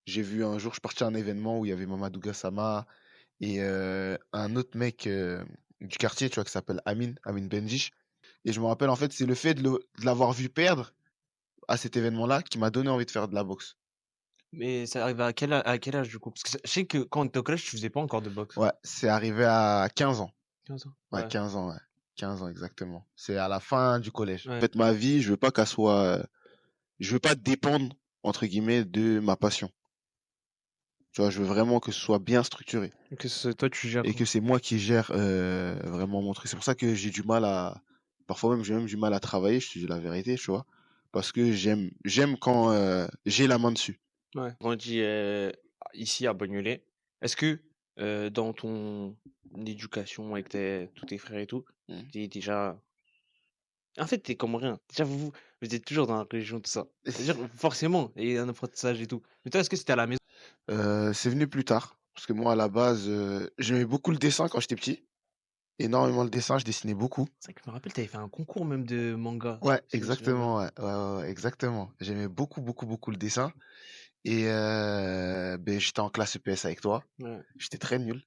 J'ai vu un jour, je suis parti à un événement où il y avait Mamadou Gassama et un autre mec du quartier, tu vois, qui s'appelle Amin Benjich. Et je me rappelle, en fait, c'est le fait de l'avoir vu perdre à cet événement-là qui m'a donné envie de faire de la boxe. Mais ça arrive à quel âge du coup? Parce que je sais que quand on était au collège, tu faisais pas encore de boxe. Ouais, c'est arrivé à 15 ans. 15 ans? Ouais, Ouais. 15 ans, ouais. 15 ans, exactement. C'est à la fin du collège. En Ouais. fait, ma vie, je veux pas qu'elle soit. Je veux pas dépendre, entre guillemets, de ma passion. Tu vois, je veux vraiment que ce soit bien structuré Que toi tu gères. et que c'est moi qui gère vraiment mon truc. C'est pour ça que j'ai du mal à. Parfois même, j'ai même du mal à travailler, je te dis la vérité, tu vois. Parce que j'aime quand j'ai la main dessus. Ouais. Grandi ici à Bagnolet. Est-ce que dans ton éducation avec tous tes frères et tout, Mm. t'es déjà. En fait, t'es comme rien. Déjà, vous êtes toujours dans la religion, tout ça. C'est-à-dire, forcément, il y a un apprentissage et tout. Mais toi, est-ce que c'était à la maison? C'est venu plus tard. Parce que moi, à la base, j'aimais beaucoup le dessin quand j'étais petit. Énormément le dessin, je dessinais beaucoup. C'est vrai que je me rappelle, t'avais fait un concours même de manga, Ouais, si je me souviens bien. exactement, ouais, ouais, ouais, ouais, exactement. J'aimais beaucoup, beaucoup, beaucoup le dessin. Et ben, j'étais en classe EPS avec toi. Ouais. J'étais très nul.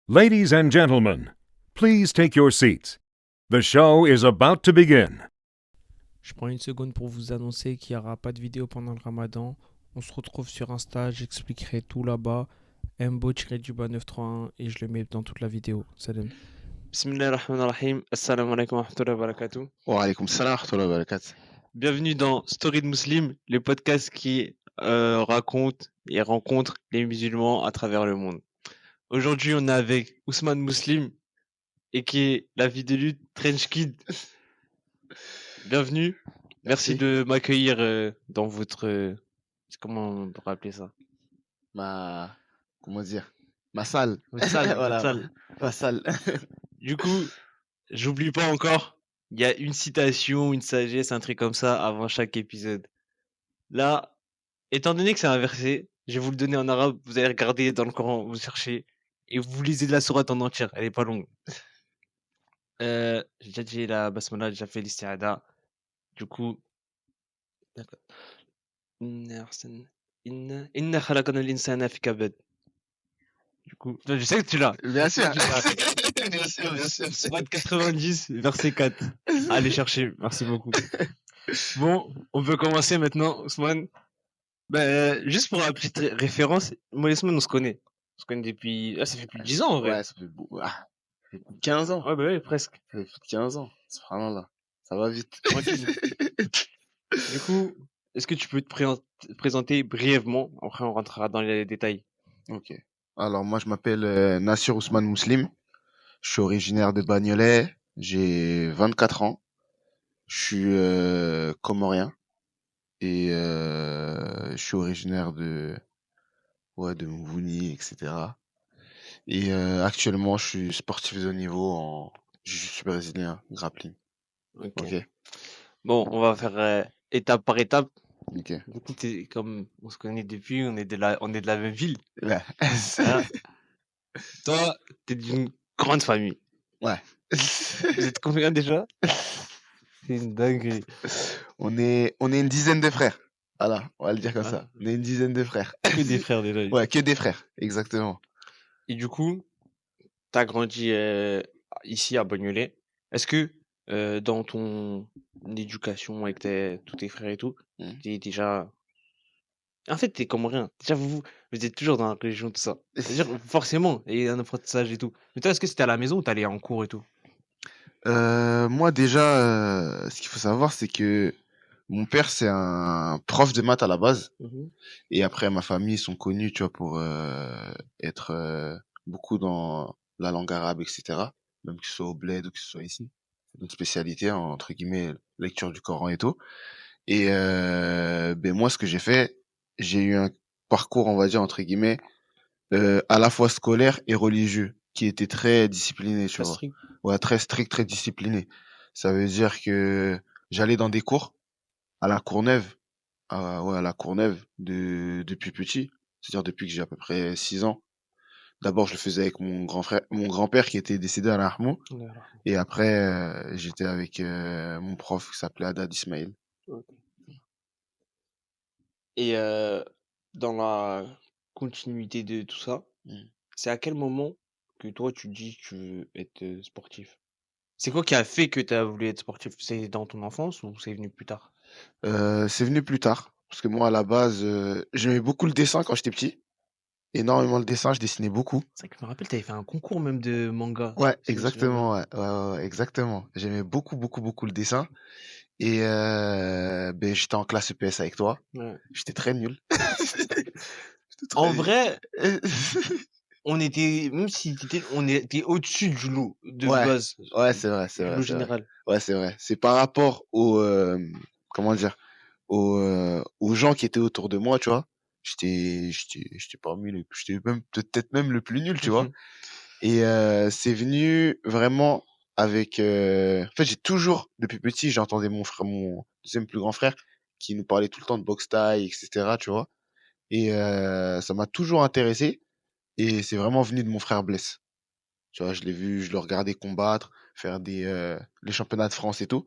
Ladies and gentlemen, please take your seats. The show is about to begin. Je prends une seconde pour vous annoncer qu'il n'y aura pas de vidéo pendant le ramadan. On se retrouve sur Insta, j'expliquerai tout là-bas. Mbo-du-bas 931 et je le mets dans toute la vidéo. Salam. Bismillahirrahmanirrahim. Assalamu alaikum wa rahmatullahi wa barakatuh. Wa alaykoum salam wa rahmatullahi wa barakatuh. Bienvenue dans Story de Muslim, le podcast qui raconte et rencontre les musulmans à travers le monde. Aujourd'hui, on est avec Ousmane Muslim et qui est la vie de lutte Trench Kid. Bienvenue. Merci Merci. de m'accueillir dans votre. Comment on pourrait appeler ça? Comment dire? Ma salle. Votre salle, votre Voilà, salle. ma salle. Du coup, j'oublie pas encore, il y a une citation, une sagesse, un truc comme ça avant chaque épisode. Là, étant donné que c'est inversé, je vais vous le donner en arabe, vous allez regarder dans le Coran, vous cherchez, et vous lisez la sourate en entière, elle est pas longue. J'ai déjà dit la basmala, j'ai déjà fait l'isti'ada. Du coup, d'accord. Inna khalaqna al-insana fi kabad. Du coup, je sais que tu l'as. Bien sûr. Tu l'as. Bien sûr, bien sûr. Sourate 90, verset 4. Allez chercher, merci beaucoup. Bon, on peut commencer maintenant, Ousmane. Juste pour la petite référence, moi et Ousmane, on se connaît. On se connaît depuis. Ah, ça fait plus de 10 ans en vrai. Ouais, ça fait beaucoup. Ah, ça fait plus de 15 ans. Ouais, bah ouais, presque. Ça fait plus de 15 ans. Subhanallah. Ça va vite. Tranquille. Du coup, est-ce que tu peux présenter brièvement? Après, on rentrera dans les détails. Ok. Alors, moi, je m'appelle Nassir Ousmane Mouslim. Je suis originaire de Bagnolet. J'ai 24 ans. Je suis comorien. Et je suis originaire de Mvouny, etc. Et actuellement, je suis sportif de haut niveau en jiu-jitsu brésilien, grappling. Ok. Ok. Bon, on va faire étape par étape. Ok. Du coup, comme on se connaît depuis, on est de la même ville. Ouais. Hein. Toi, t'es d'une grande famille. Ouais. Vous êtes combien déjà? C'est une dinguerie. On est une dizaine de frères. Voilà, on va le dire comme ça. Ah, On est une dizaine de frères. que des frères déjà. Ouais, que des frères, exactement. Et du coup, tu as grandi ici à Bagnolet. Est-ce que dans ton éducation avec tous tes frères et tout, Mm. t'es déjà. En fait, t'es comme rien. Déjà, vous êtes toujours dans la religion, tout ça. C'est-à-dire, forcément, il y a un apprentissage et tout. Mais toi, est-ce que c'était à la maison ou t'allais en cours et tout? Moi déjà, ce qu'il faut savoir, c'est que mon père, c'est un prof de maths à la base. Mhm. Et après, ma famille, ils sont connus, tu vois, pour être beaucoup dans la langue arabe, etc. Même que ce soit au bled ou que ce soit ici. C'est notre spécialité, entre guillemets, lecture du Coran et tout. Et ben moi, ce que j'ai fait, j'ai eu un parcours, on va dire, entre guillemets, à la fois scolaire et religieux, qui était très discipliné, tu Très vois. strict. Ouais, très strict, très discipliné. Ça veut dire que j'allais dans des cours à la Courneuve, ouais, à la Courneuve depuis petit, c'est-à-dire depuis que j'ai à peu près 6 ans. D'abord, je le faisais avec mon grand frère, mon grand-père qui était décédé à l'Armou, et après, j'étais avec mon prof qui s'appelait Haddad Ismail. Ok. Et dans la continuité de tout ça, Mmh. c'est à quel moment que toi tu dis que tu veux être sportif? C'est quoi qui a fait que tu as voulu être sportif? C'est dans ton enfance ou c'est venu plus tard? C'est venu plus tard, parce que moi, à la base, j'aimais beaucoup le dessin quand j'étais petit. Énormément le dessin, je dessinais beaucoup. C'est vrai que je me rappelle, tu avais fait un concours même de manga, Ouais, si je me souviens bien. exactement, ouais. Ouais, ouais, ouais, exactement. J'aimais beaucoup, beaucoup, beaucoup le dessin et beh, j'étais en classe EPS avec toi. Ouais. J'étais très nul. J'étais En très vrai, on était, même si on était au-dessus du lot de Ouais, base, ouais, c'est vrai, c'est du vrai, lot c'est vrai. général. Ouais, c'est vrai. C'est par rapport aux, comment dire? Aux gens qui étaient autour de moi, tu vois? J'étais parmi les j'étais même peut-être même le plus nul, tu vois? Et c'est venu vraiment avec, en fait, j'ai toujours depuis petit, j'entendais mon deuxième plus grand frère qui nous parlait tout le temps de boxe thaï et cetera, tu vois? Et ça m'a toujours intéressé et c'est vraiment venu de mon frère Blaise. Tu vois? Je l'ai vu, je le regardais combattre, faire les championnats de France et tout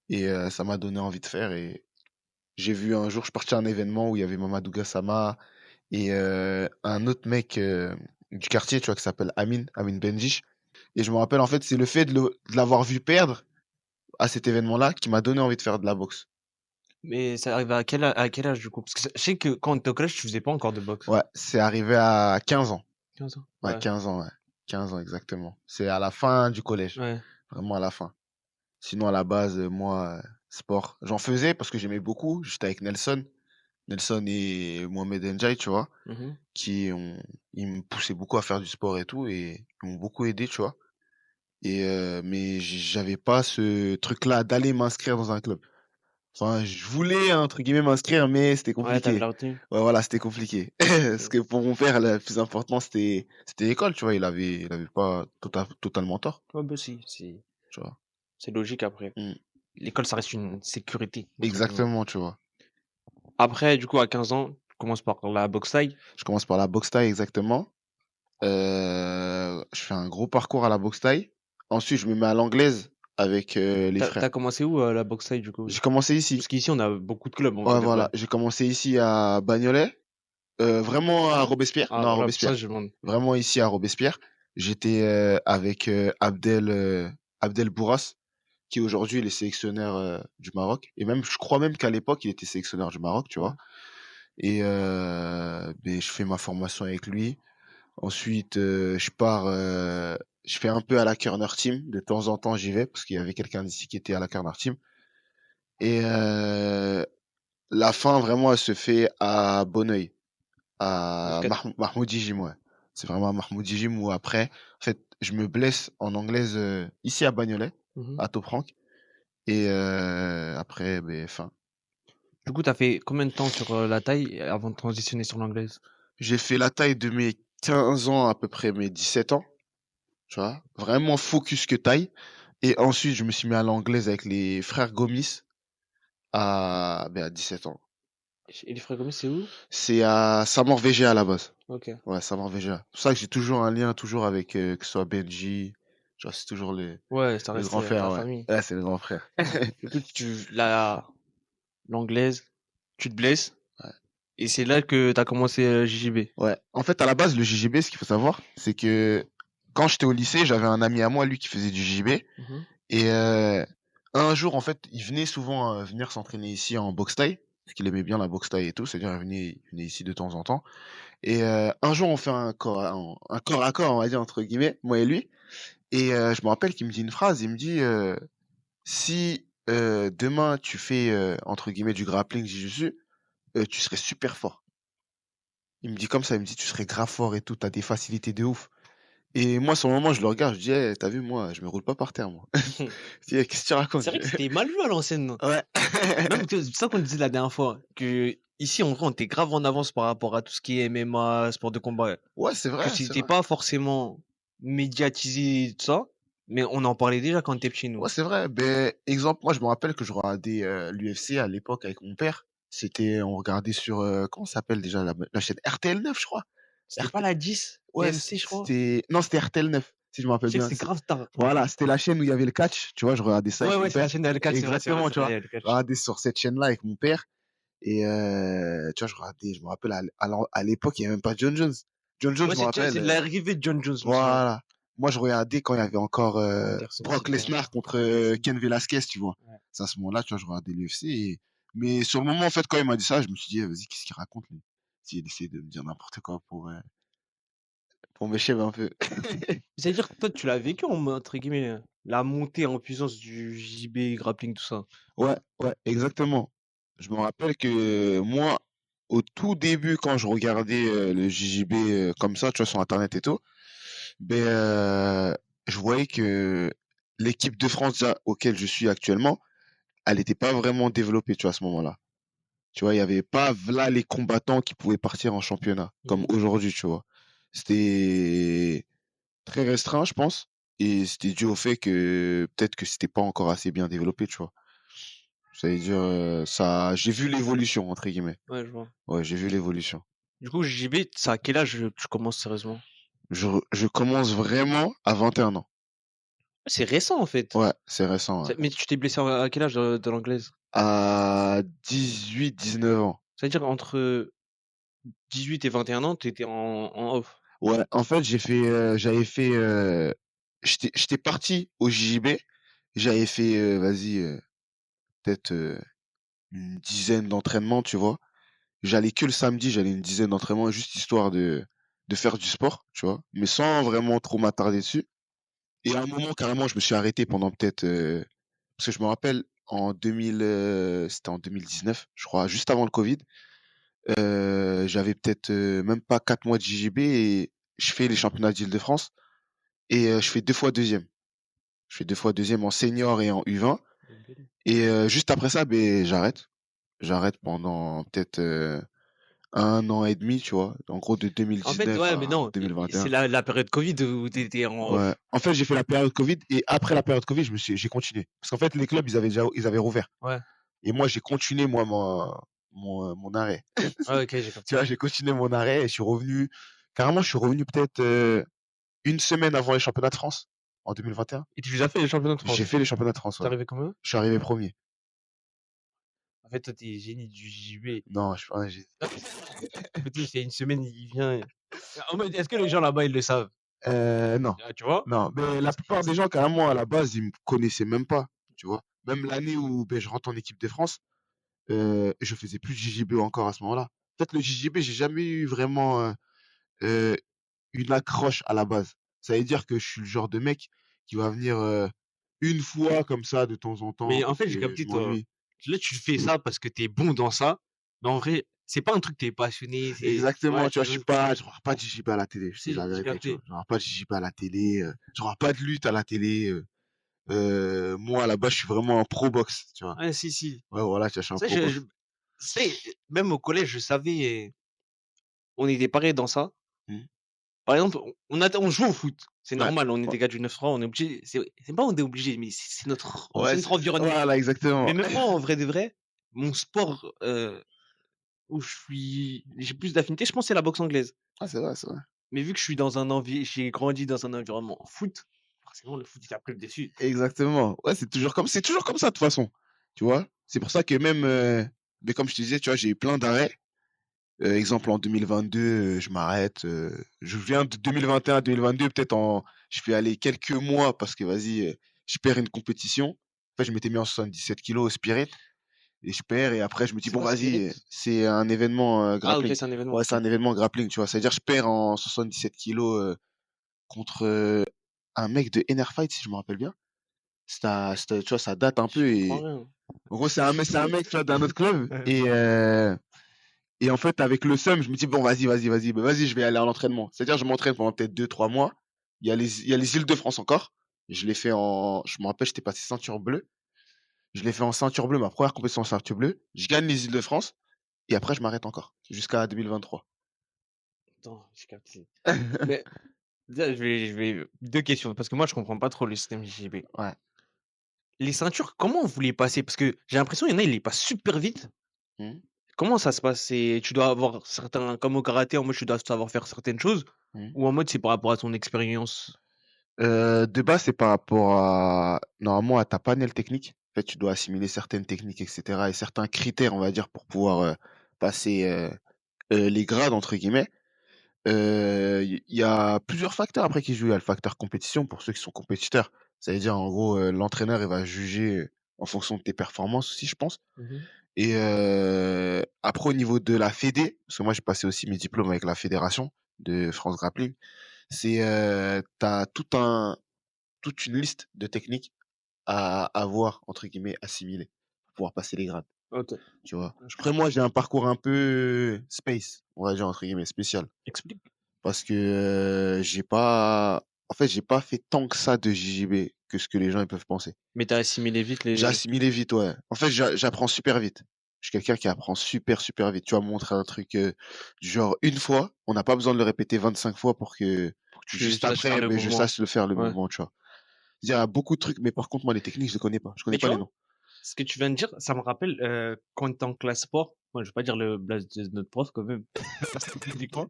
et ça m'a donné envie de faire et j'ai vu un jour, je suis parti à un événement où il y avait Mamadou Gassama et un autre mec, du quartier, tu vois? Qui s'appelle Amine Benjich et je me rappelle, en fait, c'est le fait de l'avoir vu perdre à cet événement-là qui m'a donné envie de faire de la boxe. Mais ça arrive à quel âge du coup? Parce que je sais que quand on était au collège, tu faisais pas encore de boxe. Ouais, c'est arrivé à 15 ans. 15 ans? Ouais, Ouais. 15 ans, ouais. 15 ans exactement. C'est à la fin du collège, Ouais. vraiment à la fin. Sinon à la base, moi, sport, j'en faisais parce que j'aimais beaucoup. J'étais avec Nelson et Mohamed Ndiaye, tu vois? Mmh. Qui ont Ils me poussaient beaucoup à faire du sport et tout et ils m'ont beaucoup aidé, tu vois? Et mais j'avais pas ce truc-là d'aller m'inscrire dans un club. Enfin, je voulais entre guillemets «m'inscrire» mais c'était Ouais, tu avais compliqué. la retenue? Ouais, voilà, c'était compliqué. Parce OK. que pour mon père, le plus important, c'était l'école, tu vois? Il avait pas totalement tort, Ouais, bah, si, tu vois? c'est logique après. Mmh. L'école, ça reste une «sécurité» entre guillemets. Exactement, tu vois? Après, du coup, à 15 ans, tu commences par la boxe thaï. Je commence par la boxe thaï exactement. Je fais un gros parcours à la boxe thaï. Ensuite, je me mets à l'anglaise avec, les Tu frères. as commencé où, la boxe thaï du coup? J'ai commencé Parce ici. qu'ici, on a beaucoup de clubs en vrai Ouais, de voilà, vrai. j'ai commencé ici à Bagnolet, vraiment à Robespierre, Ah non, à voilà, pour ça Robespierre. je demande. Vraiment ici à Robespierre. J'étais, avec, Abdel Bourras, qui aujourd'hui il est sélectionneur, du Maroc et même je crois même qu'à l'époque il était sélectionneur du Maroc, tu Ouais. vois? Et beh, je fais ma formation avec lui. Ensuite, je fais un peu à la Corner Team. De temps en temps, j'y vais parce qu'il y avait quelqu'un d'ici qui était à la Corner Team et la fin vraiment elle se fait à Bonneuil, à Jusqu'à Mahmoudi Gym, ouais. C'est vraiment à Mahmoudi Gym où après, en fait, je me blesse en anglaise, ici à Bagnolet, mmh. à Toprank et après, beh, fin. Du coup, tu as fait combien de temps sur, la thaï avant de transitionner sur l'anglaise? J'ai fait la taille de mes 15 ans à peu près mes 17 ans, tu vois? Vraiment focus que taille et ensuite je me suis mis à l'anglaise avec les frères Gomis à 17 ans. Et les frères Gomis, c'est où? C'est à Samor-VG à la base. OK. Ouais, Samor-VG. C'est pour ça que j'ai toujours un lien toujours avec, que ce soit Benji, tu vois? C'est toujours Ouais, ça le reste, grand frère, la ouais. famille. Ouais, c'est le grand frère. Du coup, l'anglaise, tu te blesses Ouais. et c'est là que tu as commencé, JJB? Ouais. En fait, à la base, le JGB, ce qu'il faut savoir, c'est que quand j'étais au lycée, j'avais un ami à moi, lui, qui faisait du JGB Mmh. et un jour, en fait, il venait souvent, venir s'entraîner ici en boxe thaï, parce qu'il aimait bien la boxe thaï et tout, c'est-à-dire il venait ici de temps en temps et un jour, on fait un corps à corps, on va dire, entre guillemets, moi et lui et je me rappelle qu'il me dit une phrase, il me dit, «Si, demain tu fais, entre guillemets, du grappling jiu-jitsu, tu serais super fort». Il me dit comme ça, il me dit: «Tu serais grave fort et tout, tu as des facilités de ouf» et moi, sur le moment, je le regarde, je dis: «Eh, tu vu, moi, je me roule pas par terre, moi». Je dis: «Eh, qu'est-ce que tu racontes?» C'est vrai que c'était mal vu à l'ancienne, non? Ouais. Même que c'est ça qu'on disait la dernière fois, que ici en vrai, on était grave en avance par rapport à tout ce qui est MMA, sport de combat. Ouais, c'est Que vrai, c'est c'était vrai. pas forcément médiatisé, tout ça, mais on en parlait déjà quand on était petits, nous. Ouais, c'est vrai. Ben exemple, moi, je me rappelle que je regardais, l'UFC à l'époque avec mon père. On regardait sur, comment ça s'appelle déjà la chaîne RTL9, je crois. C'était pas RT la 10 ouais, TMC, je crois? non, c'était RTL9. Si je me Je rappelle sais que bien. c'est grave tard. Voilà, c'était la chaîne où il y avait le catch. Tu vois, je regardais ça Ouais, avec ouais, mon c'est la père. chaîne d'Al4, c'est vrai, Exactement, tu vois. le catch. Je regardais sur cette chaîne-là avec mon père. Et tu vois, je regardais, je me rappelle, à l'époque, il n'y avait même pas John Jones. John Jones, Ouais, je me rappelle. c'est l'arrivée de John Jones, je me souviens. Voilà. Moi, je regardais quand il y avait encore Anderson Brock Silva. Lesnar contre Ken Velasquez, tu vois. Ouais. C'est à ce moment-là, tu vois, je regardais l'UFC. Mais sur le moment, en fait, quand il m'a dit ça, je me suis dit, vas-y, qu'est-ce qu'il raconte, lui? Il essaie de me dire n'importe quoi pour m'échèver un peu. C'est-à-dire que toi, tu l'as vécu, entre guillemets, la montée en puissance du JB, grappling, tout ça. Ouais, ouais, exactement. Je me rappelle que moi, au tout début, quand je regardais le JJB comme ça, tu vois, sur Internet et tout, ben, je voyais que l'équipe de France auquel je suis actuellement, elle n'était pas vraiment développée, tu vois, à ce moment-là. Tu vois, il n'y avait pas là les combattants qui pouvaient partir en championnat, comme aujourd'hui, tu vois. C'était très restreint, je pense, et c'était dû au fait que peut-être que c'était pas encore assez bien développé, tu vois. Ça veut dire, ça, j'ai vu l'évolution, entre guillemets. Ouais, je vois. Ouais, j'ai vu l'évolution. Du coup, JB, c'est à quel âge tu commences sérieusement? Je commence vraiment à 21 ans. C'est récent, en fait. Ouais, c'est récent, ouais. Mais tu t'es blessé à quel âge de l'anglaise? À 18, 19 ans. C'est-à-dire entre 18 et 21 ans, tu étais en off. Ouais, en fait, j'avais fait, j'étais parti au JJB. J'avais fait, vas-y, peut-être une dizaine d'entraînements, tu vois. J'allais que le samedi, j'allais une dizaine d'entraînements, juste histoire de faire du sport, tu vois, mais sans vraiment trop m'attarder dessus. Et à un moment, carrément, je me suis arrêté pendant peut-être, parce que je me rappelle, c'était en 2019, je crois, juste avant le Covid. J'avais peut-être même pas 4 mois de JJB et je fais les championnats d'Île-de-France et je fais 2 fois deuxième. Je fais 2 fois deuxième en senior et en U20. Et juste après ça, ben, j'arrête. J'arrête pendant peut-être 1 an et demi, tu vois. En gros, de En fait, 2019 ouais, mais à non, c'est 2021. la période Covid où tu étais en Ouais. off. En fait, j'ai fait la période Covid et après la période Covid, j'ai continué. Parce qu'en fait, les clubs, ils avaient rouvert. Ouais. Et moi, j'ai continué, moi, mon arrêt. Ouais, ok, j'ai Tu compris. vois, j'ai continué mon arrêt et je suis revenu. Carrément, je suis revenu peut-être une semaine avant les championnats de France en 2021. Et tu as fait les championnats de J'ai France. fait les championnats de France, T'es ouais. arrivé combien? Je suis arrivé premier. En fait, toi, t'es génie du JB. Non, je suis pas un génie. Petit, c'est une semaine, il vient. En mode, est-ce que les gens là-bas, ils le savent? Non, Ah, tu vois? non. Mais la plupart des gens, carrément, à la base, ils me connaissaient même pas, tu vois. Même l'année où ben, je rentre en équipe de France, je faisais plus de JJB encore à ce moment-là. Peut-être le JJB, j'ai jamais eu vraiment euh, une accroche à la base. Ça veut dire que je suis le genre de mec qui va venir une fois comme ça de temps en temps Mais en parce fait, j'ai que je capté, toi. m'ennuie. Là, tu fais ça parce que t'es bon dans ça. Mais en vrai, c'est pas un truc que t'es passionné. Exactement, Ouais, tu vois, je regarde pas bon, de JJB à la télé, je te dis si, la j'ai vérité, tu vois. capté. Je regarde pas de JJB à la télé, je regarde pas de lutte à la télé. Moi, à la base, je suis vraiment un pro box, tu vois. Ouais, si, si. Ouais, voilà, tu vois, je suis un Ça, pro box. sais, même au collège, je savais, on était pareil dans ça. Hmm. Par exemple, on joue au foot. C'est Ouais, normal, on est ouais, des gars du 9-3, on est obligé. C'est pas on est obligé, mais ouais, c'est notre environnement. voilà, exactement. Mais même moi, en vrai de vrai, mon sport où j'ai plus d'affinité, je pense que c'est la boxe anglaise. Ah, c'est vrai, c'est vrai. Mais vu que j'ai grandi dans un environnement foot, forcément le foot il a pris le dessus. Exactement. Ouais, c'est toujours comme ça, de toute façon. Tu vois? C'est pour ça que même, mais comme je te disais, tu vois, j'ai eu plein d'arrêts. Exemple, en 2022, je m'arrête. Je viens de 2021 à 2022, je peux aller quelques mois parce que, vas-y, je perds une compétition. En fait, je m'étais mis en 77 kilos au Spirit et je perds. Et après, je me dis, C'est bon, quoi Spirit? vas-y, c'est un événement Ah ok, grappling. c'est un événement. Ouais, c'est un événement grappling, tu vois. C'est-à-dire, je perds en 77 kilos contre un mec de NR Fight, si je me rappelle bien. Tu vois, ça date un Je peu comprends et rien. en gros, c'est un mec, tu vois, d'un autre club Ouais. et en fait, avec le seum, je me dis, bon, vas-y, je vais aller à l'entraînement. C'est-à-dire, je m'entraîne pendant peut-être 2, 3 mois. Il y a les Îles-de-France encore. Je me rappelle, j'étais passé ceinture bleue. Je l'ai fait en ceinture bleue, ma première compétition en ceinture bleue. Je gagne les Îles-de-France et après, je m'arrête encore jusqu'à 2023. Attends, j'ai capté. Mais déjà, je vais deux questions parce que moi je comprends pas trop le système JB. Ouais. Les ceintures, comment vous les passez? Parce que j'ai l'impression il y en a ils les passent super vite. Mhm, Comment ça se passe? Tu dois avoir certains, comme au karaté, en mode tu dois savoir faire certaines choses, mhm. ou en mode c'est par rapport à ton expérience? De base, c'est par rapport à normalement à ta panel technique. En fait, tu dois assimiler certaines techniques, et cetera et certains critères, on va dire, pour pouvoir, passer, «les grades» entre guillemets. Il y a plusieurs facteurs après qui jouent. Il y a le facteur compétition pour ceux qui sont compétiteurs. Ça veut dire en gros, l'entraîneur, il va juger, en fonction de tes performances aussi, je pense Mmh. et après au niveau de la fédé, parce que moi j'ai passé aussi mes diplômes avec la fédération de France Grappling, c'est, tu as toute une liste de techniques à avoir entre guillemets «assimilées» pour pouvoir passer les grades, OK. tu vois? Je Après moi, j'ai un parcours un peu «space», on va dire entre guillemets, spécial. Explique. Parce que, j'ai pas fait tant que ça de JJB que ce que les gens ils peuvent penser. Mais tu as assimilé vite J'ai les assimilé vite, ouais. En fait, j'apprends super vite. Je suis quelqu'un qui apprend super, super vite. Tu vas me montrer un truc, du genre une fois, on n'a pas besoin de le répéter 25 fois pour que tu juste saches faire après, le beh, je mouvement. sache le faire le Ouais. mouvement, tu vois? Il y a beaucoup de trucs, mais par contre moi les techniques, je les connais pas. Je Mais connais tu pas les vois, noms. ce que tu viens de dire, ça me rappelle, quand on était en classe sport, moi je vais pas dire le blaze de notre prof quand même, parce que techniquement,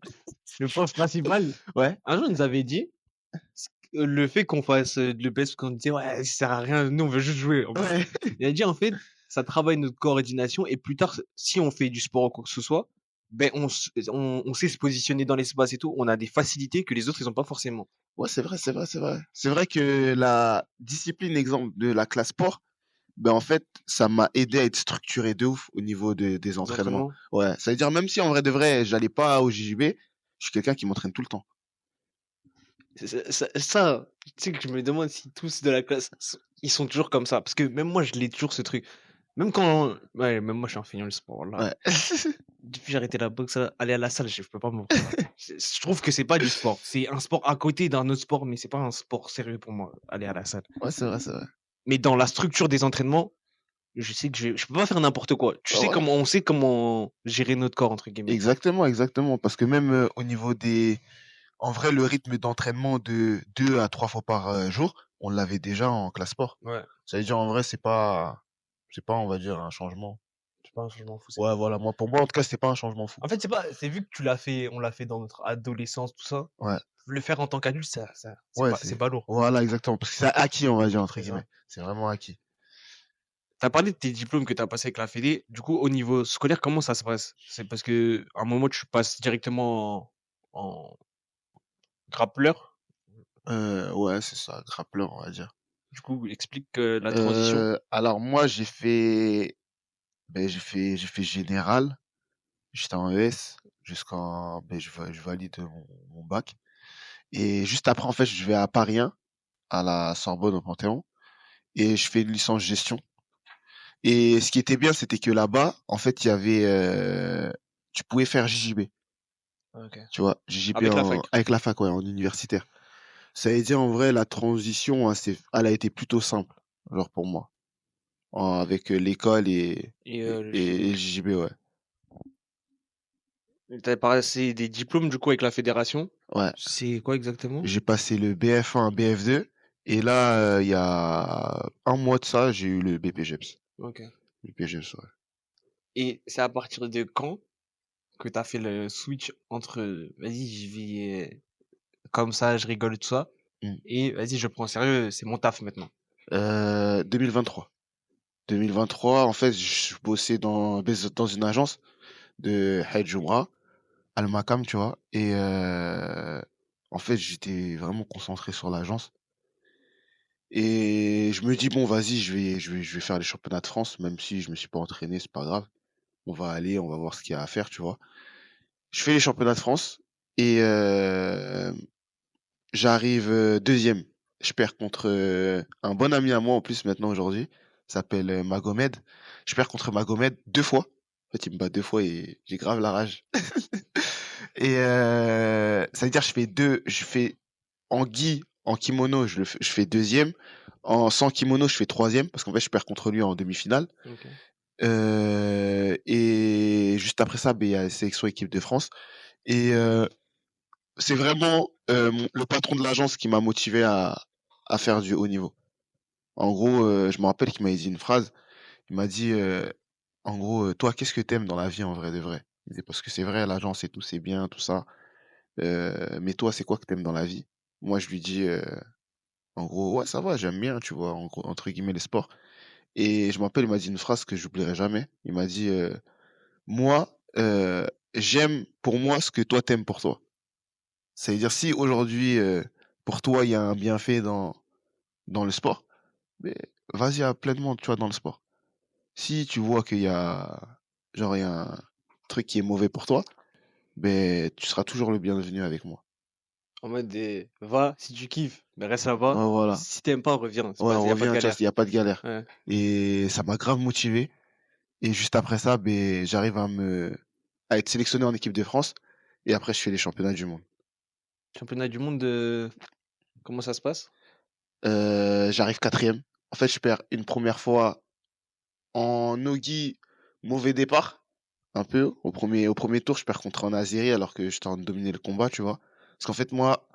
le prof principal, Ouais? un jour il nous avait dit, le fait qu'on fasse, de l'EPS, qu'on disait: «Ouais, ça sert à rien, nous on veut juste jouer». En fait, Ouais. il a dit: «En fait, ça travaille notre coordination et plus tard, si on fait du sport ou quoi que ce soit, ben on sait se positionner dans l'espace et tout, on a des facilités que les autres ils ont pas forcément». Ouais, c'est vrai, c'est vrai, c'est vrai. C'est vrai que la discipline exemple de la classe sport, ben en fait, ça m'a aidé à être structuré de ouf au niveau des Les entraînements. entraînements. Ouais, ça veut dire même si en vrai de vrai, j'allais pas au JJB, je suis quelqu'un qui m'entraîne tout le temps. Ça, tu sais que je me demande si tous de la classe, ils sont toujours comme ça. Parce que même moi, je l'ai toujours ce truc. Même quand, ouais, même moi, je suis un feignant le sport là. Ouais. Depuis que j'ai arrêté la boxe, aller à la salle, je peux pas me voir. Je trouve que c'est pas du sport. C'est un sport à côté d'un autre sport, mais c'est pas un sport sérieux pour moi, aller à la salle. Ouais, c'est vrai, c'est vrai. Mais dans la structure des entraînements, je sais que je peux pas faire n'importe quoi. Ouais, ouais. On sait comment gérer notre corps, entre guillemets. Exactement, exactement. Parce que même au niveau en vrai, le rythme d'entraînement de 2 à 3 fois par jour, on l'avait déjà en classe sport. Ouais, Ça veut dire en vrai, c'est pas, on va dire, un changement. c'est pas un changement fou, c'est Ouais, voilà. Pour moi, en tout cas, c'était pas un changement fou. En fait, c'est vu que tu l'as fait, on l'a fait dans notre adolescence, tout ça. Ouais. Le faire en tant qu'adulte, Ouais, c'est pas lourd. voilà, exactement. Parce que c'est acquis, on va dire, entre C'est ça. guillemets. C'est vraiment acquis. Tu as parlé de tes diplômes que tu as passés avec la fédé. Du coup, au niveau scolaire, comment ça se passe? C'est parce que à un moment, tu passes directement en grappleur. Ouais, c'est ça, grappleur, on va dire. Du coup, explique la transition. Alors moi, j'ai fait général. J'étais en ES je valide mon bac. Et juste après, en fait, je vais à Paris 1, à la Sorbonne au Panthéon, et je fais une licence gestion. Et ce qui était bien, c'était que là-bas, en fait, tu pouvais faire JJB, Ok. tu vois, JJB Avec la fac. avec la fac, ouais, en universitaire. Ça veut dire, en vrai, la transition, hein, elle a été plutôt simple, genre pour moi, avec l'école Et le et JB. JJB, ouais. Tu as passé des diplômes, du coup, avec la fédération. Ouais. C'est quoi exactement? J'ai passé le BF1, BF2, et là, il y a un mois de ça, j'ai eu le BPGEPS. Ok. Le BPGEPS, ouais. Et c'est à partir de quand que tu as fait le switch entre vas-y, j'y vais comme ça, je rigole, tout ça, Mm. et vas-y, je prends au sérieux, c'est mon taf maintenant. 2023. 2023, en fait, je bossais dans une agence de Hajj Umrah, Al Makam, tu vois. Et en fait, j'étais vraiment concentré sur l'agence. Et je me dis, bon, vas-y, je vais faire les championnats de France, même si je me suis pas entraîné, c'est pas grave. On va aller, on va voir ce qu'il y a à faire, tu vois. Je fais les championnats de France et j'arrive deuxième. Je perds contre un bon ami à moi en plus maintenant aujourd'hui. Il s'appelle Magomed. Je perds contre Magomed 2 fois. En fait, il me bat 2 fois et j'ai grave la rage. Et ça veut dire je fais en gi, en kimono, je fais deuxième. En sans kimono, je fais troisième parce qu'en fait, je perds contre lui en demi-finale. Ok. Et juste après ça, ben, il y a la sélection équipe de France. Et c'est vraiment le patron de l'agence qui m'a motivé à faire du haut niveau. En gros, je me rappelle qu'il m'a dit une phrase. Il m'a dit, en gros, toi, qu'est-ce que t'aimes dans la vie en vrai de vrai? Il disait, parce que c'est vrai, l'agence et tout, c'est bien, tout ça. Mais toi, c'est quoi que t'aimes dans la vie? Moi, je lui dis, En gros, ouais, ça va, j'aime bien, tu vois, en gros, entre guillemets, les sports. Et je me rappelle, il m'a dit une phrase que j'oublierai jamais. Il m'a dit, moi, j'aime pour moi ce que toi t'aimes pour toi. Ça veut dire si aujourd'hui, pour toi, il y a un bienfait dans le sport, mais vas-y à pleinement, tu vois, dans le sport. Si tu vois qu'il y a, genre, il y a un truc qui est mauvais pour toi, ben, tu seras toujours le bienvenu avec moi. En mode va si tu kiffes, mais reste là-bas. Ouais, voilà. Si t'aimes pas, reviens. Ouais, Il y a pas de reviens, tu vois, galère. il n'y a pas de galère. Ouais. Et ça m'a grave motivé. Et juste après ça, ben, j'arrive à être sélectionné en équipe de France. Et après, je fais les championnats du monde. Championnat du monde, comment ça se passe? J'arrive quatrième. En fait, je perds une première fois en Nogi, mauvais départ. Un peu. Au premier tour, je perds contre un Azeri alors que j'étais en train de dominer le combat, tu vois. Parce qu'en fait, moi,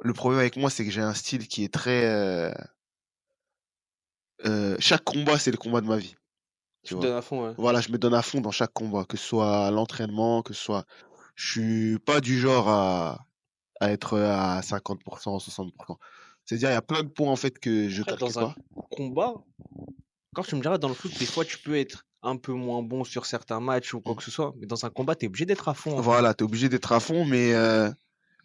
le problème avec moi, c'est que j'ai un style qui est très. Chaque combat, c'est le combat de ma vie, tu Tu te vois. donnes à fond, ouais. Voilà, je me donne à fond dans chaque combat, que ce soit à l'entraînement, que ce soit. Je suis pas du genre à être à 50%, 60%. C'est-à-dire, il y a plein de points en fait que je Après, calcule dans un pas. combat, quand tu me diras, dans le foot, des fois, tu peux être un peu moins bon sur certains matchs ou quoi Mm. que ce soit, mais dans un combat, t'es obligé d'être à fond, en fait. Voilà, t'es obligé d'être à fond, mais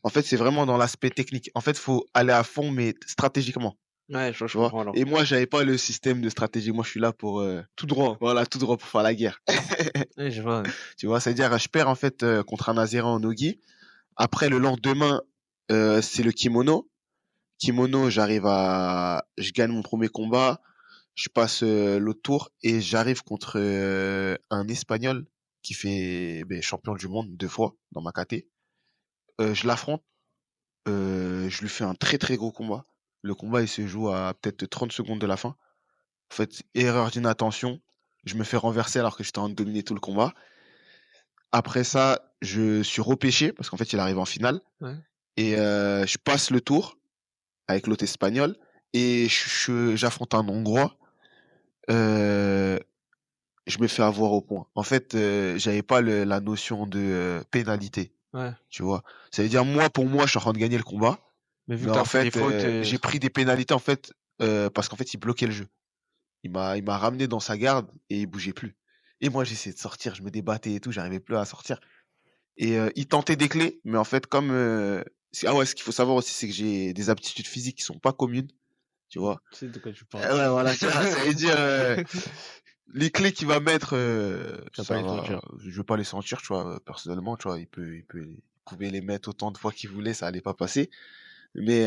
en fait, c'est vraiment dans l'aspect technique. En fait, faut aller à fond, mais stratégiquement. Ouais, je Tu vois. comprends alors. Et moi, j'avais pas le système de stratégie. Moi, je suis là pour, Tout droit. voilà, tout droit pour faire la guerre. Ouais, je vois. Tu vois, c'est-à-dire, je perds en fait contre un Azéran en Nogi. Après, le lendemain, c'est le kimono. Kimono, je gagne mon premier combat. Je passe l'autre tour et j'arrive contre un Espagnol qui fait ben, champion du monde 2 fois dans ma KT. Je l'affronte. Je lui fais un très très gros combat. Le combat, il se joue à peut-être 30 secondes de la fin. En fait, erreur d'inattention. Je me fais renverser alors que j'étais en train de dominer tout le combat. Après ça, je suis repêché parce qu'en fait, il arrive en finale. Ouais. Et je passe le tour avec l'autre espagnol. Et j'affronte un Hongrois. Euh, je me fais avoir au point. En fait, j'avais pas la notion de pénalité. Ouais. Tu vois. Ça veut dire, moi, pour moi, je suis en train de gagner le combat. Mais vu Mais que t'as en fait des fait, fautes, j'ai pris des pénalités en fait parce qu'en fait, il bloquait le jeu. Il m'a ramené dans sa garde et il bougeait plus. Et moi, j'essayais de sortir, je me débattais et tout, j'arrivais plus à sortir. Et il tentait des clés, mais en fait, comme ah ouais, ce qu'il faut savoir aussi, c'est que j'ai des aptitudes physiques qui sont pas communes, tu vois. tu sais de quoi tu parles. Ouais, voilà, ça veut dire les clés qu'il va mettre, Tu vas pas ça les va, sentir. je vais pas les sentir, tu vois. Personnellement, tu vois, il pouvait les mettre autant de fois qu'il voulait, ça allait pas passer. Mais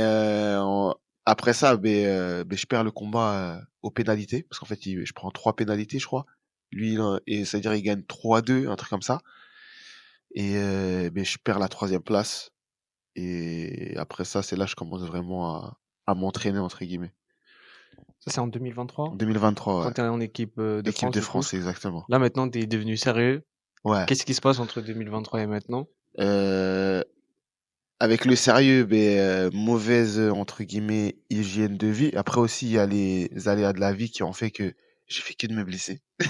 après ça, je perds le combat aux pénalités, parce qu'en fait, je prends 3 pénalités, je crois. Lui, et c'est-à-dire il gagne 3-2, un truc comme ça. Et je perds la 3e place. Et après ça, c'est là que je commence vraiment à m'entraîner, entre guillemets. Ça, c'est en 2023. 2023, Quand ouais. t'es en équipe de Équipe France, de du coup. France, exactement. Là, maintenant, t'es devenu sérieux. Ouais. Qu'est-ce qui se passe entre 2023 et maintenant? Euh, Avec le sérieux, mauvaise, entre guillemets, hygiène de vie. Après aussi, il y a les aléas de la vie qui ont fait que j'ai fait que de me blesser. Ouais.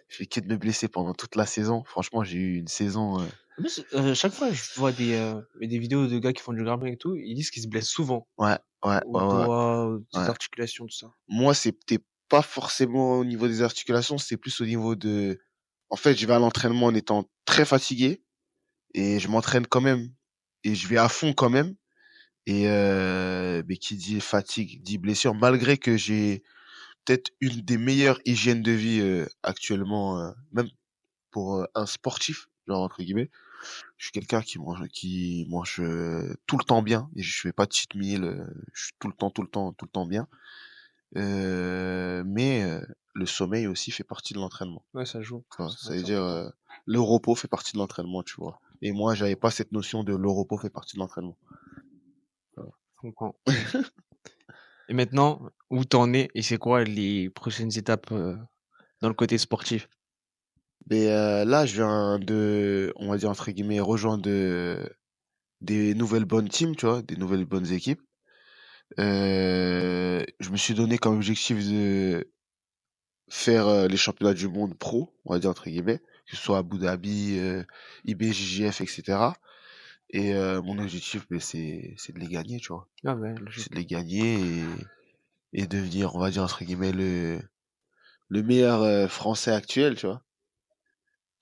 J'ai fait que de me blesser pendant toute la saison. Franchement, j'ai eu une saison. En plus, chaque fois, je vois des vidéos de gars qui font du grappling et tout, ils disent qu'ils se blessent souvent. Ouais, ouais, Au ouais, ouais, doigt, aux ouais. articulations, tout ça. Moi, c'était pas forcément au niveau des articulations, c'est plus au niveau de. En fait, je vais à l'entraînement en étant très fatigué et je m'entraîne quand même et je vais à fond quand même. Et mais qui dit fatigue dit blessure, malgré que j'ai peut-être une des meilleures hygiènes de vie actuellement, même pour un sportif, genre entre guillemets. Je suis quelqu'un qui mange tout le temps bien. Et je fais pas de cheat meal. Je suis tout le temps, tout le temps, tout le temps bien. Mais le sommeil aussi fait partie de l'entraînement. Ouais, ça joue. Tu vois. Ça, Ça veut c'est dire important. le repos fait partie de l'entraînement, tu vois. Et moi, j'avais pas cette notion de le repos fait partie de l'entraînement. Voilà. Je comprends. Et maintenant, où t'en es et c'est quoi les prochaines étapes dans le côté sportif? Mais là, je viens de, on va dire entre guillemets, rejoindre des nouvelles bonnes teams, tu vois, des nouvelles bonnes équipes. Je me suis donné comme objectif de faire les championnats du monde pro, on va dire entre guillemets, que ce soit Abu Dhabi, IBJJF, etc. Et mon objectif, c'est de les gagner, tu vois. Ah ouais, logique. C'est de les gagner et devenir, on va dire, entre guillemets, le meilleur français actuel, tu vois.